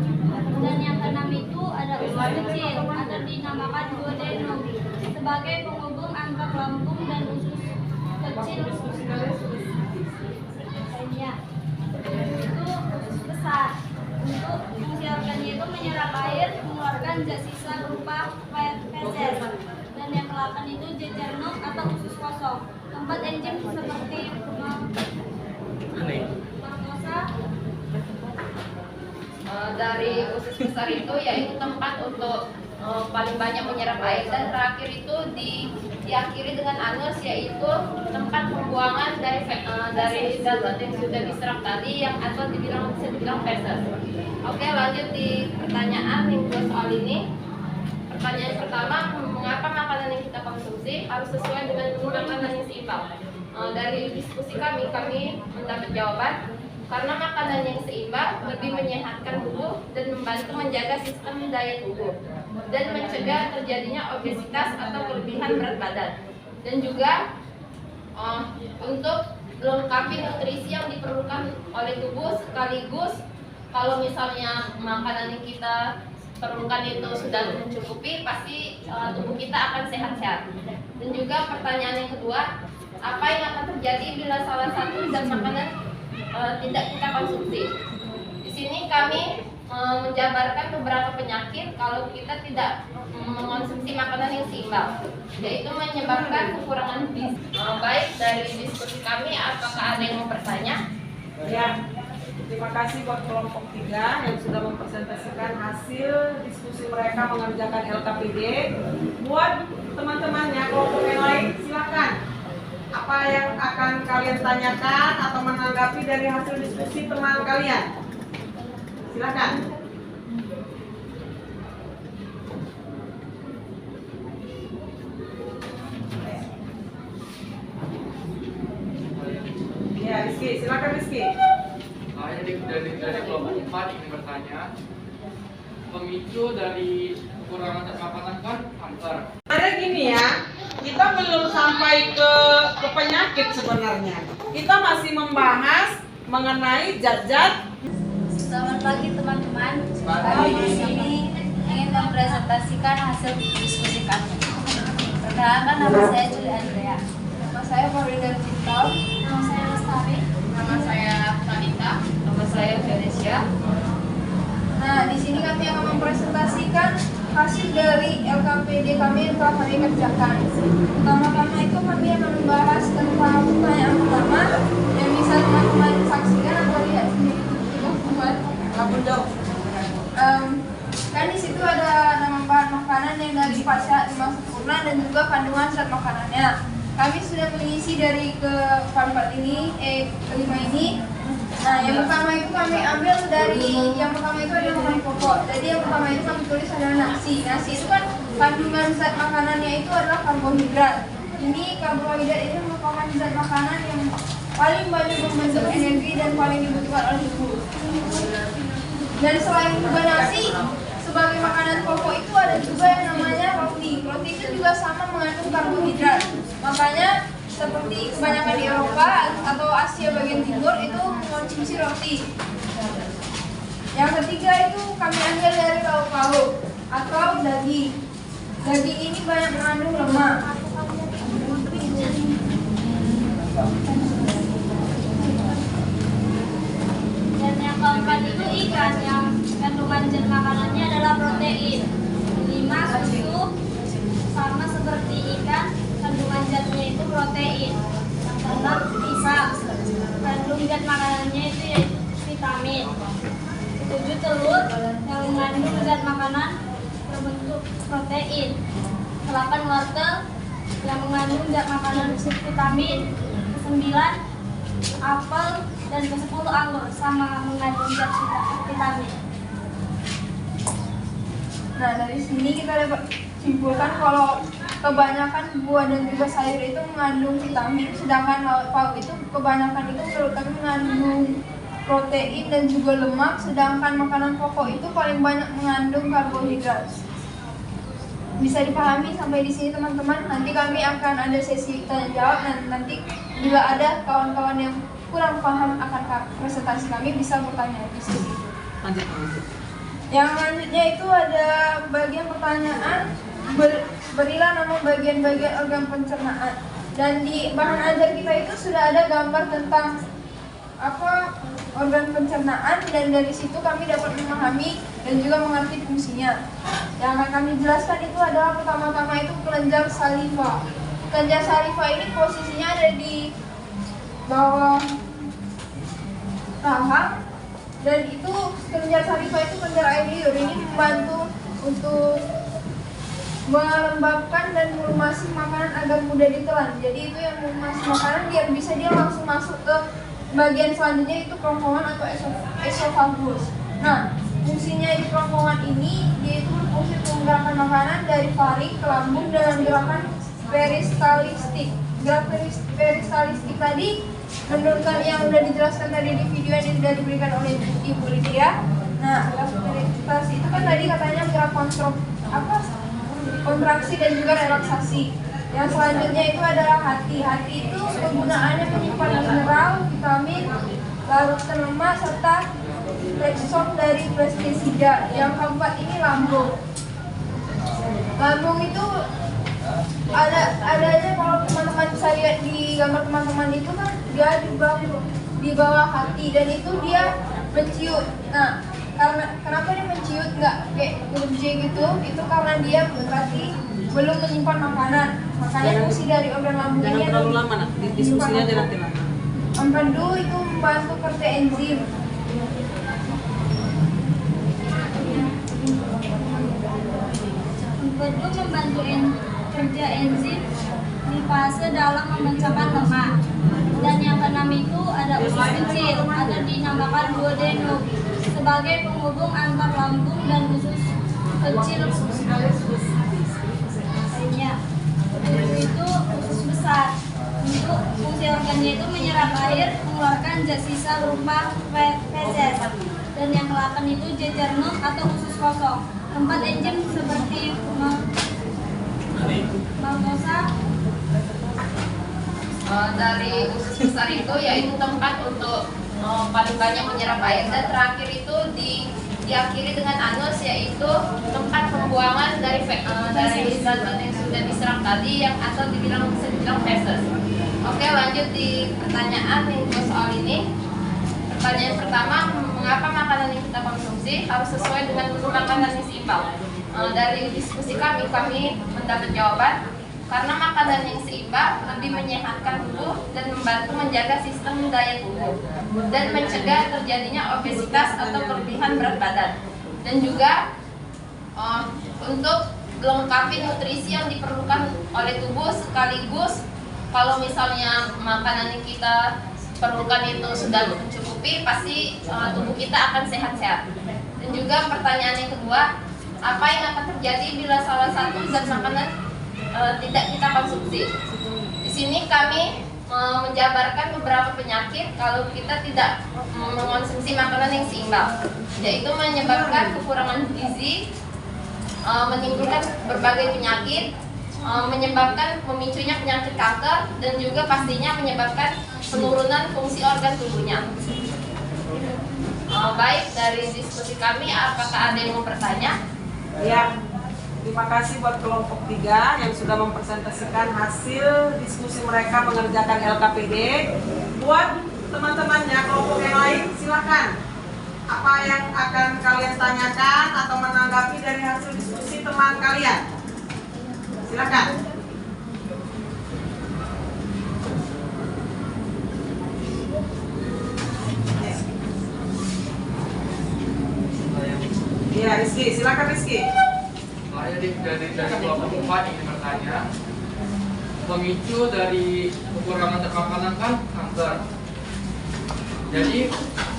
Dan yang keenam itu ada usus kecil atau dinamakan duodenum sebagai penghubung antar lambung dan usus kecil. Ya. Itu usus besar. Untuk fungsi organnya itu menyerap air, mengeluarkan zat sisa berupa feses. Dan yang ke-8 itu jejernum atau usus kosong. Tempat enzim seperti glukosa. Dari usus besar itu yaitu tempat untuk paling banyak menyerap air, dan terakhir itu diakhiri dengan anus, yaitu tempat pembuangan dari zat yang sudah diserap tadi yang atau bisa dibilang feses. Oke, lanjut di pertanyaan yang kedua soal ini. Pertanyaan pertama, mengapa makanan yang kita konsumsi harus sesuai dengan menu makanan yang seimbang? Dari diskusi kami mendapat jawaban karena makanan yang seimbang lebih menyehatkan tubuh dan membantu menjaga sistem daya tubuh dan mencegah terjadinya obesitas atau kelebihan berat badan, dan juga untuk melengkapi nutrisi yang diperlukan oleh tubuh, sekaligus kalau misalnya makanan yang kita perlukan itu sudah mencukupi, pasti tubuh kita akan sehat-sehat. Dan juga pertanyaan yang kedua, apa yang akan terjadi bila salah satu zat makanan tidak kita konsumsi? Di sini kami menjabarkan beberapa penyakit kalau kita tidak mengonsumsi makanan yang seimbang, yaitu menyebabkan kekurangan gizi. Baik, dari diskusi kami, apakah ada yang mau bertanya? Ya, terima kasih buat kelompok 3 yang sudah mempresentasikan hasil diskusi mereka mengerjakan LKPD. Buat teman-temannya kelompok yang lain, silakan. Apa yang akan kalian tanyakan atau menanggapi dari hasil diskusi teman kalian? Silakan. Ya, Rizky, silakan Rizky. Dari kelompok 4 ingin bertanya, pemicu dari kekurangan zat makanan kan kanker. Ada gini ya, kita belum sampai ke penyakit sebenarnya. Kita masih membahas mengenai zat-zat. Selamat pagi teman-teman. Kami di sini ingin mempresentasikan hasil diskusi kami. Perkenalkan, nama saya Julia Andrea. Nama saya Farida Cinta. Nama saya Lestari. Nama saya Vanita. Nama saya Venesia. Nah, di sini kami akan mempresentasikan hasil dari LKPD kami yang telah kami kerjakan. Pertama-tama itu kami akan membahas tentang pertanyaan pertama yang bisa teman-teman saksikan atau lihat sendiri juga buat. Kan di situ ada nama bahan makanan yang dari pasca 5 sempurna dan juga kandungan zat makanannya. Kami sudah mengisi dari ke-4 ini, kelima ini. Nah, yang pertama itu kami ambil dari yang pertama itu adalah makanan pokok. Jadi yang pertama itu kami tulis adalah nasi. Nasi itu kan kandungan zat makanannya itu adalah karbohidrat. Ini karbohidrat ini merupakan zat makanan yang paling banyak membentuk energi dan paling dibutuhkan oleh tubuh. Dan selain juga nasi, sebagai makanan pokok itu ada juga yang namanya roti. Roti itu juga sama mengandung karbohidrat. Makanya seperti kebanyakan di Eropa atau Asia bagian timur itu mengonsumsi roti. Yang ketiga itu kami ambil dari lauk pauk atau daging. Daging ini banyak mengandung lemak. Dan yang keempat itu ikan, yang kandungan zat makanannya adalah protein. 5. Susu, sama seperti ikan, kandungan zatnya itu protein. Yang keenam pisang, kandung zat makanannya itu yaitu vitamin. 7. Telur, yang mengandung zat makanan berbentuk protein. 8. Wortel, yang mengandung zat makanan vitamin. 9. Apel, dan ke-10 anggur, sama mengandung zat vitamin. Nah, dari sini kita dapat simpulkan kalau kebanyakan buah dan juga sayur itu mengandung vitamin, sedangkan lauk pauk itu kebanyakan itu menurut kami mengandung protein dan juga lemak, sedangkan makanan pokok itu paling banyak mengandung karbohidrat. Bisa dipahami sampai di sini teman-teman. Nanti kami akan ada sesi tanya jawab, dan nanti bila ada kawan-kawan yang kurang paham akan presentasi kami bisa bertanya di sini. Yang selanjutnya itu ada bagian pertanyaan, berilah nama bagian-bagian organ pencernaan. Dan di bahan ajar kita itu sudah ada gambar tentang apa organ pencernaan, dan dari situ kami dapat memahami dan juga mengerti fungsinya. Yang akan kami jelaskan itu adalah pertama-tama itu kelenjar saliva. Kelenjar saliva ini posisinya ada di bawah rahang, dan itu kelenjar saliva itu kelenjar air liur. Ini membantu untuk melembabkan dan melumasi makanan agar mudah ditelan. Jadi itu yang melumasi makanan biar bisa dia langsung masuk ke bagian selanjutnya, itu kerongkongan atau esofagus. Nah, fungsinya di kerongkongan ini dia itu berfungsi untuk menggerakkan makanan dari faring ke lambung dengan gerakan peristalistik. Gerak peristalistik tadi menurut yang sudah dijelaskan tadi di video yang sudah diberikan oleh Ibu Lydia. Nah, peristalistik itu kan tadi katanya gerak kontraksi dan juga relaksasi. Yang selanjutnya itu adalah hati. Hati itu kegunaannya menyimpan mineral, vitamin, larutan lemak, serta lekson dari pestisida. Yang keempat ini lambung. Lambung itu adanya, kalau teman-teman bisa lihat di gambar teman-teman itu kan dia di bawah hati, dan itu dia menciut. Nah, kenapa dia menciut nggak kayak huruf J gitu? Itu karena dia berarti belum menyimpan makanan. Makanya fungsi dari organ lambung ini terlalu lama, diskusinya aja nanti lah. Empedu itu membantu kerja enzim. Empedu membantu kerja enzim di fase dalam memecahkan lemak. Dan yang keenam itu ada usus kecil atau dinamakan duodenum sebagai penghubung antar lambung dan usus kecil lainnya. Itu usus besar. Untuk fungsi organnya itu menyerap air, mengeluarkan zat sisa berupa feses. Dan yang ke-8 itu jejernum atau usus kosong. Tempat enzim seperti maltosa. Dari usus besar itu yaitu tempat untuk paling banyak menyerap air, dan terakhir itu diakhiri dengan anus, yaitu tempat pembuangan dari zat-zat yang sudah diserap tadi yang atau bisa dibilang feses. Oke, lanjut di pertanyaan yang soal ini. Pertanyaan pertama, mengapa makanan yang kita konsumsi harus sesuai dengan menu makanan yang seimbang? Dari diskusi kami mendapat jawaban karena makanan yang seimbang lebih menyehatkan tubuh dan membantu menjaga sistem daya tubuh dan mencegah terjadinya obesitas atau kelebihan berat badan, dan juga untuk melengkapi nutrisi yang diperlukan oleh tubuh, sekaligus kalau misalnya makanan yang kita perlukan itu sudah mencukupi, pasti tubuh kita akan sehat-sehat. Dan juga pertanyaan yang kedua, apa yang akan terjadi bila salah satu zat makanan tidak kita konsumsi? Di sini kami menjabarkan beberapa penyakit kalau kita tidak mengonsumsi makanan yang seimbang, yaitu menyebabkan kekurangan gizi, menimbulkan berbagai penyakit, menyebabkan pemicunya penyakit kanker, dan juga pastinya menyebabkan penurunan fungsi organ tubuhnya. Baik, dari diskusi kami, apakah ada yang mau bertanya? Ya, terima kasih buat kelompok 3 yang sudah mempresentasikan hasil diskusi mereka mengerjakan LKPD. Buat teman-temannya kelompok yang lain, silakan. Apa yang akan kalian tanyakan atau menanggapi dari hasil diskusi teman kalian? Silakan. Ya, Rizky, silakan Rizky. Saya dari kelompok 4 ingin bertanya, pemicu dari kekurangan makanan kan kanker. Jadi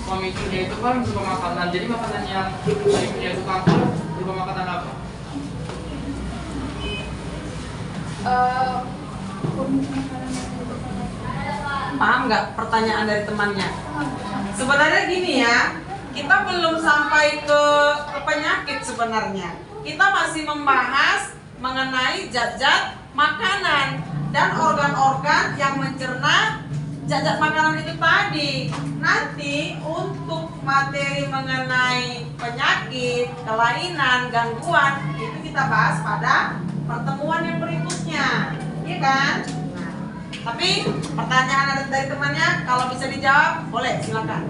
pemicunya itu kan berupa makanan. Jadi makanan yang pemicunya itu kanker berupa makanan apa? Paham nggak pertanyaan dari temannya? Sebenarnya gini ya, kita belum sampai ke penyakit sebenarnya. Kita masih membahas mengenai zat-zat makanan dan organ-organ yang mencerna zat-zat makanan itu tadi. Nanti untuk materi mengenai penyakit, kelainan, gangguan itu kita bahas pada pertemuan yang berikutnya, iya kan? Nah, tapi pertanyaan ada dari temannya, kalau bisa dijawab, boleh silakan.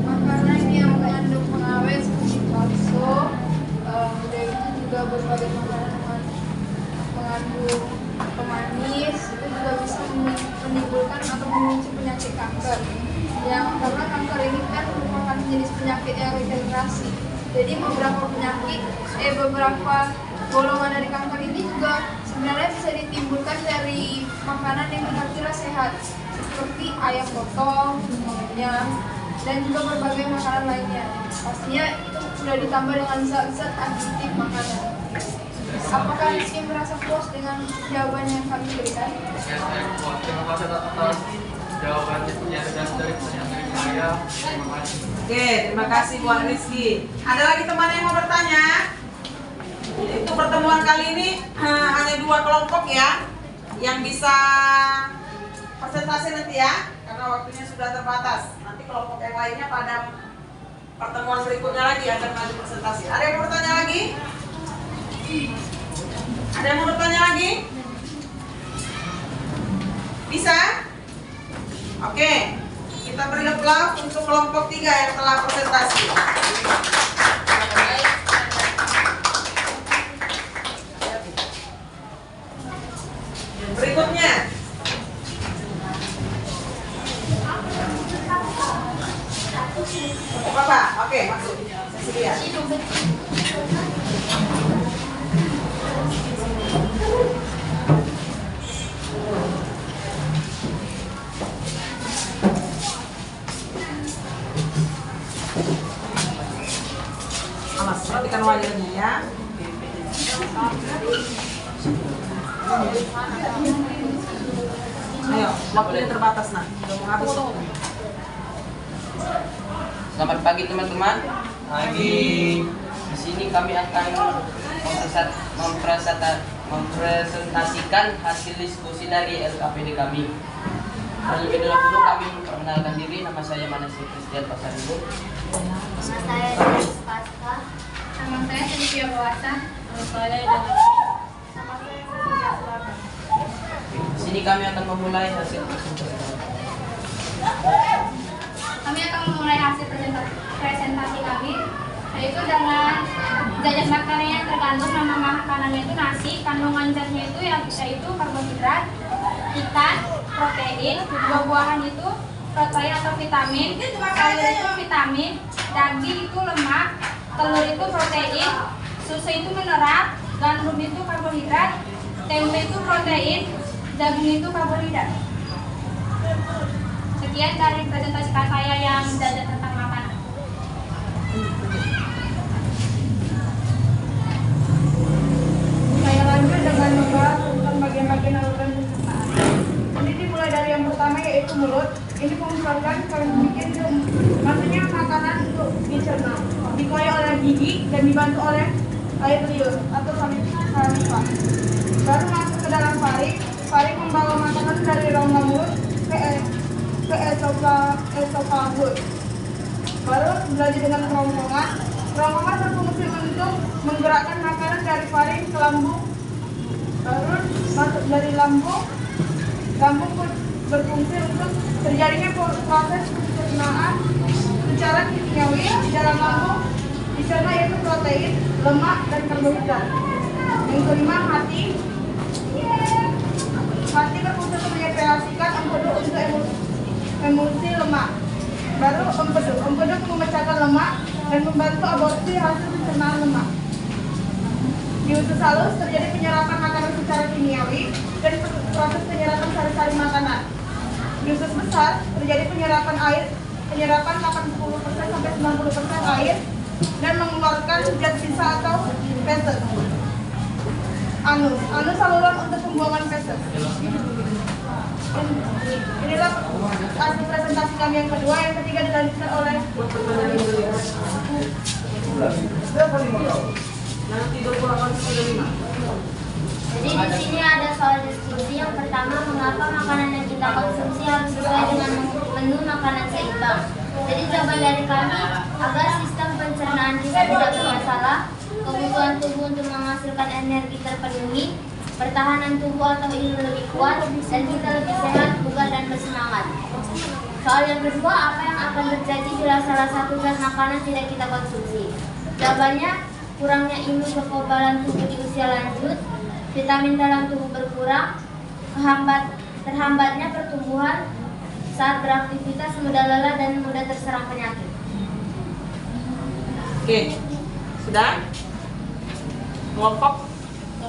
Makanan yang mengandung pengawet seperti bakso, dan juga berbagai makanan mengandung pemanis itu juga bisa menimbulkan atau memicu penyakit kanker. Yang karena kanker ini kan merupakan jenis penyakit yang regenerasi. Jadi beberapa golongan dari kanker ini juga sebenarnya bisa ditimbulkan dari makanan yang kita kira sehat, seperti ayam potong, ayam, dan juga berbagai makanan lainnya. Pastinya itu sudah ditambah dengan zat-zat aditif makanan. Apakah Rizky merasa puas dengan jawaban yang kami berikan? Ya, saya puas. Terima kasih atas jawabannya dari pertanyaan dari saya. Terima kasih. Oke, terima kasih buat Rizky. Ada lagi teman yang mau bertanya? Itu pertemuan kali ini hanya 2 kelompok ya yang bisa presentasi nanti ya, karena waktunya sudah terbatas. Nanti kelompok yang lainnya pada pertemuan berikutnya lagi akan maju presentasi. Ada yang mau bertanya lagi? Ada yang mau bertanya lagi? Bisa? Oke, kita beri aplaus untuk kelompok 3 yang telah presentasi. Berikutnya, Bapak, oke, masuk. Saya sedia. Awas, perhatikan wajahnya ya. Ayo, waktunya terbatas nah. Udah mau habis. Selamat pagi teman-teman. Pagi. Di sini kami akan mempresentasikan hasil diskusi dari LKPD kami. Terlebih dahulu kami memperkenalkan diri. Nama saya Manasih Christian Pasaribu. Nama saya Denis Pasca. Nama saya Cynthia Bawasa. Nama saya dan Di sini kami akan memulai hasil presentasi. Kami akan memulai hasil presentasi kami, yaitu dengan zat makanan yang terkandung nama makanannya itu nasi, kandungan zatnya itu yaitu karbohidrat, ikan, protein, buah-buahan itu protein atau vitamin, sayur itu vitamin, daging itu lemak, telur itu protein, susu itu mineral, gandum itu karbohidrat, tempe itu protein, jagung itu karbohidrat. Sekian dari presentasi saya yang belajar tentang makanan. Saya lanjut dengan membahas tentang bagian-bagian alur pencernaan. Ini dimulai dari yang mulut ini merupakan kami bikin maksudnya makanan untuk dicerna, dikuasai oleh gigi dan dibantu oleh air liur atau saliva. Baru masuk ke dalam faring. Faring membawa makanan dari rongga mulut ke esofagus. Baru belajar dengan kerongkongan. Kerongkongan berfungsi untuk menggerakkan makanan dari faring ke lambung. Baru masuk dari lambung berfungsi untuk terjadinya proses pencernaan secara kimiawi di dalam lambung. Dicerna yaitu protein, lemak, dan karbohidrat. Yang kelima, hati. Hati berfungsi untuk menyekresikan empedu untuk emulsi lemak. Baru empedu memecahkan lemak dan membantu aborsi hasil pencernaan lemak. Di usus halus terjadi penyerapan makanan secara kimiawi dan proses penyerapan sari-sari makanan. Di usus besar terjadi penyerapan 80% sampai 90% air dan mengeluarkan zat sisa atau feses. Anus saluran untuk pembuangan feses. Inilah hasil presentasi kami yang kedua. Yang ketiga dilanjutkan oleh Jadi di sini ada soal diskusi. Yang pertama, mengapa makanan yang kita konsumsi harus sesuai dengan menu makanan seimbang. Jadi jawaban dari kami, agar sistem pencernaan kita tidak bermasalah, kebutuhan tubuh untuk menghasilkan energi terpenuhi, pertahanan tubuh atau imun lebih kuat, dan kita lebih sehat, bugar, dan bersemangat. Soal yang kedua, apa yang akan terjadi bila salah satu zat makanan tidak kita konsumsi? Jawabannya, kurangnya imun kekebalan tubuh di usia lanjut, vitamin dalam tubuh berkurang, terhambatnya pertumbuhan saat beraktivitas, mudah lelah, dan mudah terserang penyakit. Oke, sudah? Kelompok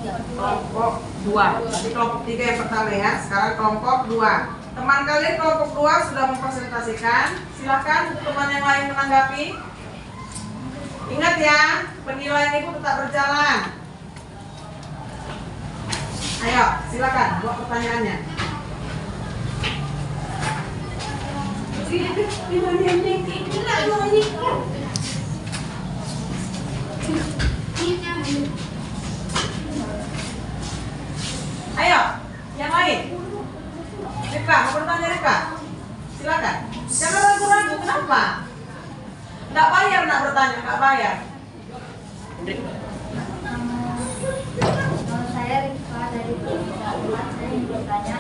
2. Tadi kelompok 3 yang pertama ya. Sekarang kelompok 2. Teman kalian kelompok 2 sudah mempresentasikan. Silakan teman yang lain menanggapi. Ingat ya, penilaian ibu tetap berjalan. Ayo, silakan buat pertanyaannya. Ayo, yang lain. Rika, mau bertanya Rika? Silakan. Jangan ragu-ragu, kenapa? Nggak bayar, nggak bertanya, nggak bayar. Saya Rika dari Kelas. Saya ingin bertanya,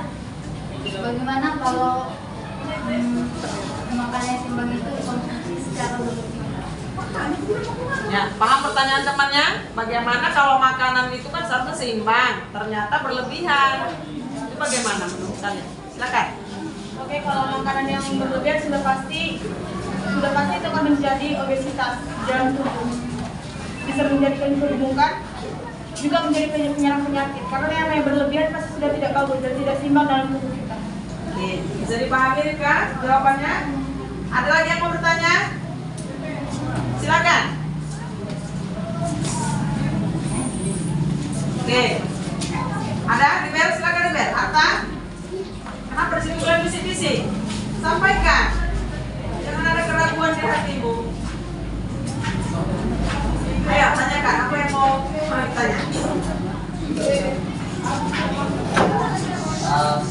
bagaimana kalau makanan seimbang itu dikonsumsi secara berlebihan? Ya, paham pertanyaan temannya? Bagaimana kalau makanan itu kan seharusnya seimbang, ternyata berlebihan. Itu bagaimana menurut kalian? Silakan. Oke, kalau makanan yang berlebihan sudah pasti itu akan menjadi obesitas dalam tubuh. Bisa menjadikan kegemukan, juga menjadi penyerang penyakit. Karena yang berlebihan pasti sudah tidak bagus dan tidak seimbang dalam tubuh kita. Oke, bisa dipahami Rika jawabannya? Ada lagi yang mau bertanya? Silakan. Oke. Ada? Riber, silakan Riber. Harta? Kenapa di situ kalian bisik-bisik? Sampaikan. Jangan ada keraguan di hatimu. Ayo, tanyakan. Apa yang mau bertanya?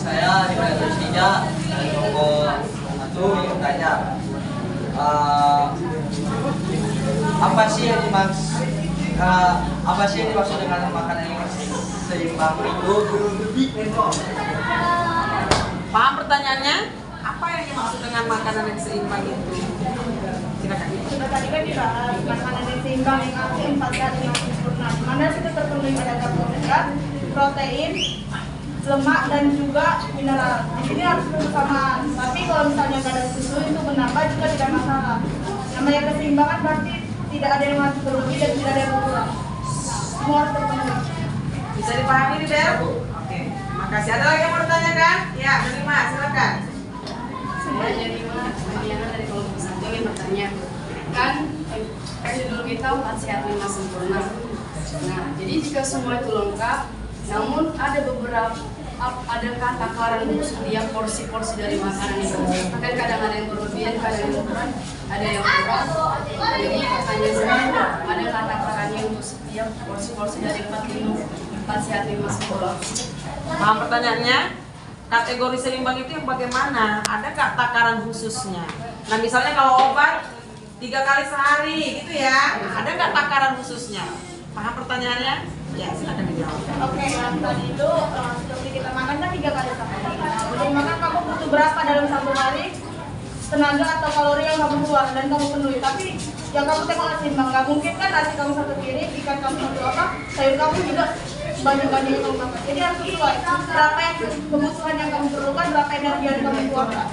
Saya di kelas 3 dari kelompok 1 ingin bertanya, apa sih yang dimaksud dengan makanan yang seimbang itu? Paham pertanyaannya? Apa yang dimaksud dengan makanan yang seimbang itu? Silakan. Sudah tadi kan dibahas makanan yang seimbang yang arti 4 zat yang sempurna. Mana situ terpenuhi pada karbohidrat, protein, lemak, dan juga mineral. Di sini harus bersamaan. Tapi kalau misalnya nggak ada susu itu menambah juga tidak masalah. Namanya keseimbangan berarti tidak ada yang harus berlebih dan tidak ada yang kurang. Semua harus terpenuhi. Bisa dipahami nih Bel? Oke, makasih. Ada lagi yang mau ditanyakan? Ya, Delima, silakan. Saya Delima, Diana dari kelompok 1 ingin bertanya. Kan judul kita 4 sehat 5 sempurna. Nah, jadi jika semua itu lengkap, namun ada adakah takaran setiap porsi-porsi dari makanan itu? Kan kadang ada yang berlebihan, kadang yang kurang, ada yang kurang. Jadi pertanyaan saya, adakah takarannya untuk setiap porsi-porsi dari 4 sehat 5 sempurna? Paham pertanyaannya? Kategori seimbang itu yang bagaimana? Ada nggak takaran khususnya? Nah misalnya kalau obat 3 kali sehari gitu ya, ada nggak takaran khususnya? Paham pertanyaannya? Ya silakan dijawab. Oke, tadi itu seperti kita makan kan 3 kali sehari. Nah, untuk makan kamu butuh berapa dalam 1 hari? Tenaga atau kalori yang kamu buang dan kamu penuhi. Tapi yang kamu tengok seimbang. Nggak mungkin kan nasi kamu 1 piring, ikan kamu 1 apa, sayur kamu juga banyak-banyak yang kamu makan. Jadi harus sesuai. Berapa yang kebutuhan yang kamu perlukan, berapa energi yang kamu keluarkan.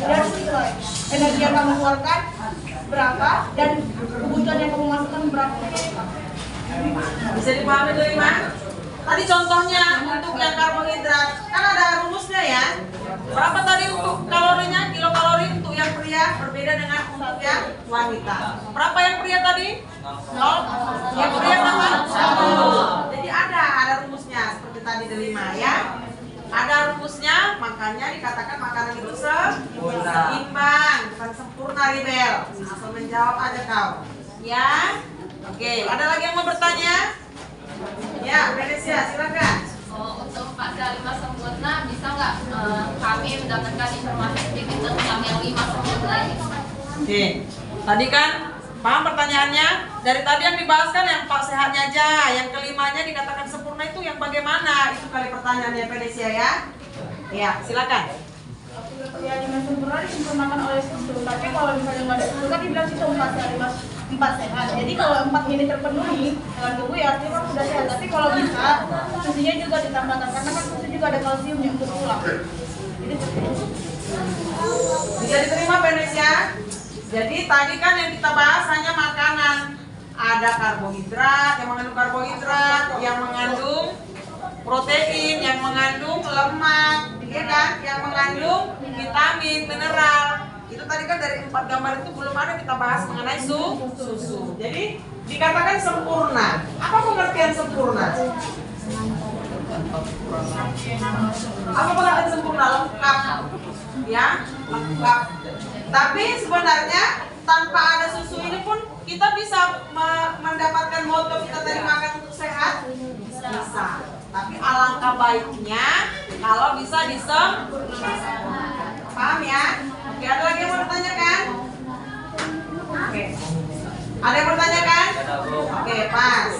Jadi harus sesuai. Energi yang kamu keluarkan berapa dan kebutuhan yang kamu masukkan berapa. Bisa dipahami dari mana? Tadi contohnya untuk yang karbohidrat kan ada rumusnya ya. Berapa tadi untuk kalorinya? Kilokalori untuk yang pria berbeda dengan untuk yang wanita. Berapa yang pria tadi? 0. Yang pria berapa? 1. Jadi ada rumusnya seperti tadi delima ya. Ada rumusnya, makanya dikatakan makanan itu seimbang, bukan sempurna Ribel. Asal menjawab aja kau. Ya. Oke, ada lagi yang mau bertanya? Ya, Venesia, silakan. Untuk 4 sehat 5 sempurna, bisa nggak kami mendapatkan informasi sedikit tentang yang 5 sempurna ini? Oke, tadi kan paham pertanyaannya? Dari tadi yang dibahas kan yang 4 sehatnya aja, yang kelimanya dikatakan sempurna itu yang bagaimana? Itu kali pertanyaannya Venesia ya. Ya, silakan. Ya, 5 sempurna disempurnakan oleh susu. Tapi kalau misalnya nggak ada susu kan dibilang itu 4 sehat 4 sehat. Jadi kalau 4 ini terpenuhi dengan tubuh ya artinya sudah sehat. Tapi kalau bisa susunya juga ditambahkan karena kan susu juga ada kalsiumnya untuk tulang. Jadi bisa diterima Venesia? Jadi tadi kan yang kita bahas hanya makanan. Ada karbohidrat, yang mengandung karbohidrat, yang mengandung protein, yang mengandung lemak, ya kan? Yang mengandung vitamin, mineral. Itu tadi kan dari 4 gambar itu belum ada kita bahas mengenai susu. Jadi dikatakan sempurna. Apa pengertian sempurna? Apa pengertian sempurna? Lengkap. Ya, lengkap. Tapi sebenarnya tanpa ada susu ini pun kita bisa mendapatkan moto kita tadi makan untuk sehat. Bisa. Tapi alangkah baiknya kalau bisa disempurnakan. Paham ya? Oke, ada lagi yang mau bertanyakan? Oke. Ada yang bertanyakan? Oke, pas.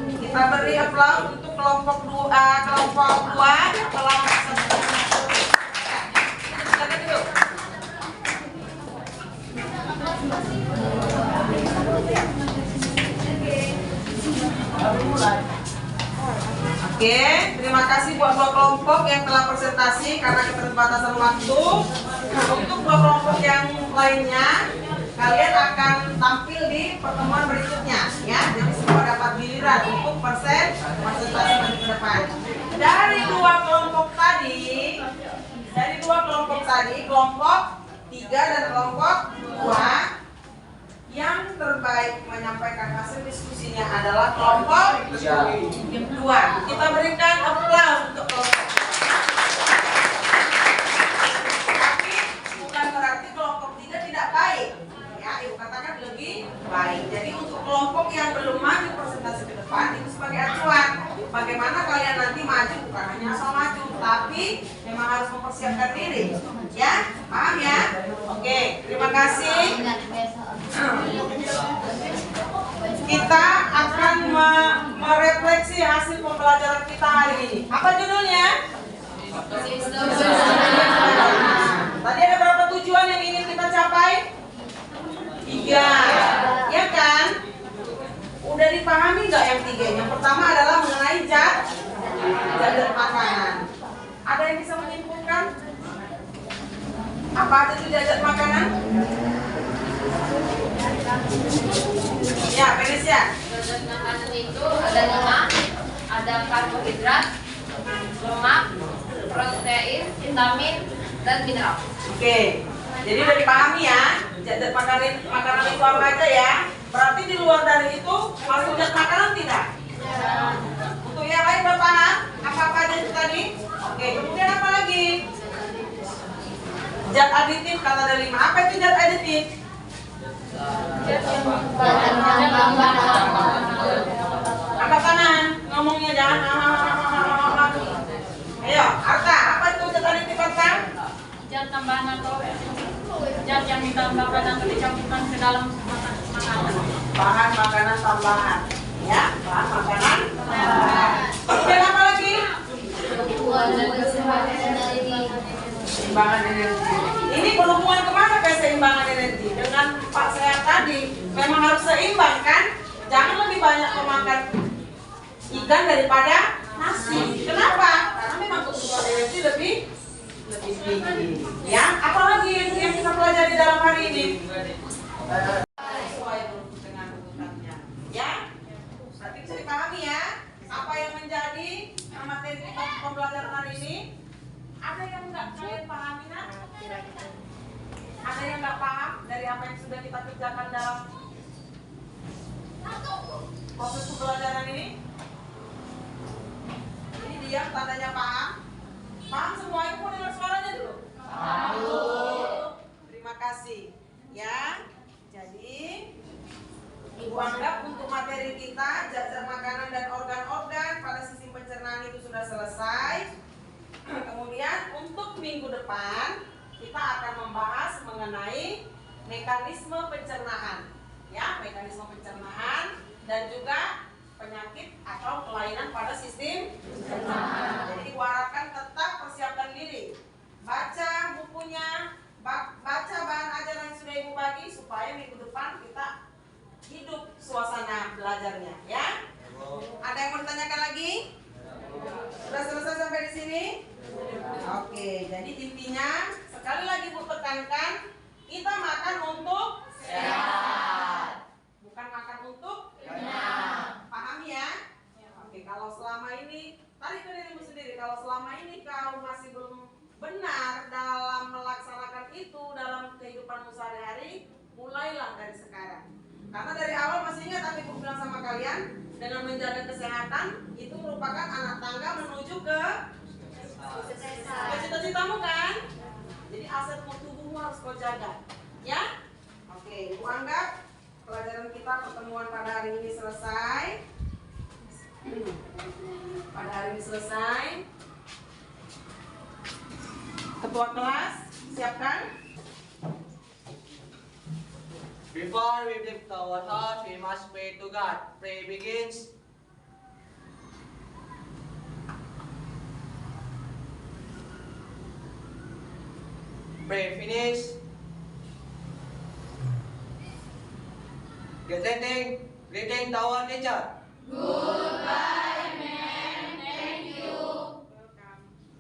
Kita beri aplaus untuk kelompok 2, kelompok 2, kelompok 1. Silakan duduk. Oke, terima kasih buat 2 kelompok yang telah presentasi karena keterbatasan waktu. Nah, untuk 2 kelompok yang lainnya, kalian akan tampil di pertemuan berikutnya, ya. Jadi semua dapat giliran untuk presentasi maju ke depan. Dari 2 kelompok tadi, kelompok 3 dan kelompok 2. Yang terbaik menyampaikan hasil diskusinya adalah kelompok 2. Kita berikan aplaus untuk kelompok. Tapi bukan berarti kelompok 3 tidak baik. Ya, ibu katakan lebih baik. Jadi untuk kelompok yang belum maju presentasi ke depan itu sebagai acuan. Bagaimana kalian nanti maju, bukan hanya asal maju, tapi memang harus mempersiapkan diri. Ya, paham ya? Oke, terima kasih. Kita akan merefleksi hasil pembelajaran kita hari ini. Apa judulnya? Tadi ada berapa tujuan yang ingin kita capai? 3. Ya kan? Udah dipahami nggak yang 3? Yang pertama adalah mengenai zat makanan. Ada yang bisa menyimpulkan? Apa itu zat makanan? Ya, Venesia. Zat makanan itu ada 5, ada karbohidrat, lemak, protein, vitamin, dan mineral. Oke, jadi udah dipahami ya. Zat makanan itu apa aja ya? Berarti di luar dari itu masuk zat makanan tidak? Untuk yang lain udah paham? Apa aja itu tadi? Oke, kemudian apa lagi? Zat aditif kata ada 5. Apa itu zat aditif? Angkat tangan, ngomongnya jangan. Ayo, Arta, apa itu zat aditif Arta? Zat tambahan atau zat yang ditambahkan atau dicampurkan ke dalam makanan. Bahan makanan tambahan. Ya, bahan makanan tambahan. Kemudian apa lagi? Keseimbangan energi. Ini berhubungan kemana keseimbangan energi? Dengan Pak saya tadi, memang harus seimbang kan? Jangan lebih banyak memakan ikan daripada nasi. Kenapa? Karena memang kebutuhan energi lebih tinggi. Ya, apalagi yang kita pelajari dalam hari ini? Sesuai dengan tuntutannya. Ya, berarti bisa dipahami ya? Apa yang menjadi materi pembelajaran hari ini? Ada yang nggak kalian pahami nak? Ada yang nggak paham dari apa yang sudah kita kerjakan dalam proses pembelajaran ini? Ini dia tandanya paham. Paham semua? Ibu mau dengar suaranya dulu. Terima kasih. Ya, jadi Ibu anggap untuk materi kita zat-zat makanan dan organ-organ pada sistem pencernaan itu sudah selesai. Kemudian untuk minggu depan kita akan membahas mengenai mekanisme pencernaan, ya, mekanisme pencernaan dan juga penyakit atau kelainan pada sistem pencernaan. Jadi diharapkan tetap persiapkan diri, baca bukunya, baca bahan ajaran yang sudah Ibu bagi supaya minggu depan kita hidup suasana belajarnya, ya. Ada yang mau ditanyakan lagi? Sudah selesai sampai di sini? Oke, jadi intinya sekali lagi Bu tekankan, kita makan untuk sehat, bukan makan untuk kenyang. Paham ya? Oke, kalau selama ini, tarik ke dirimu sendiri, kalau selama ini kau masih belum benar dalam melaksanakan itu dalam kehidupanmu sehari-hari, mulailah dari sekarang. Karena dari awal masih ingat apa Ibu bilang sama kalian, dengan menjaga kesehatan itu merupakan anak tangga menuju ke cita-citamu kan? Jadi aset tubuhmu harus kau jaga, ya? Oke, Ibu anggap pelajaran kita pertemuan pada hari ini selesai. Pada hari ini selesai. Ketua kelas, siapkan. Before we lift our hearts, we must pray to God. Pray begins. Pray finish. Greeting to our teacher. Goodbye, ma'am. Thank you.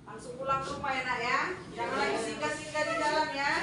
Langsung pulang ke rumah ya nak ya. Jangan lagi singgah-singgah di jalan ya.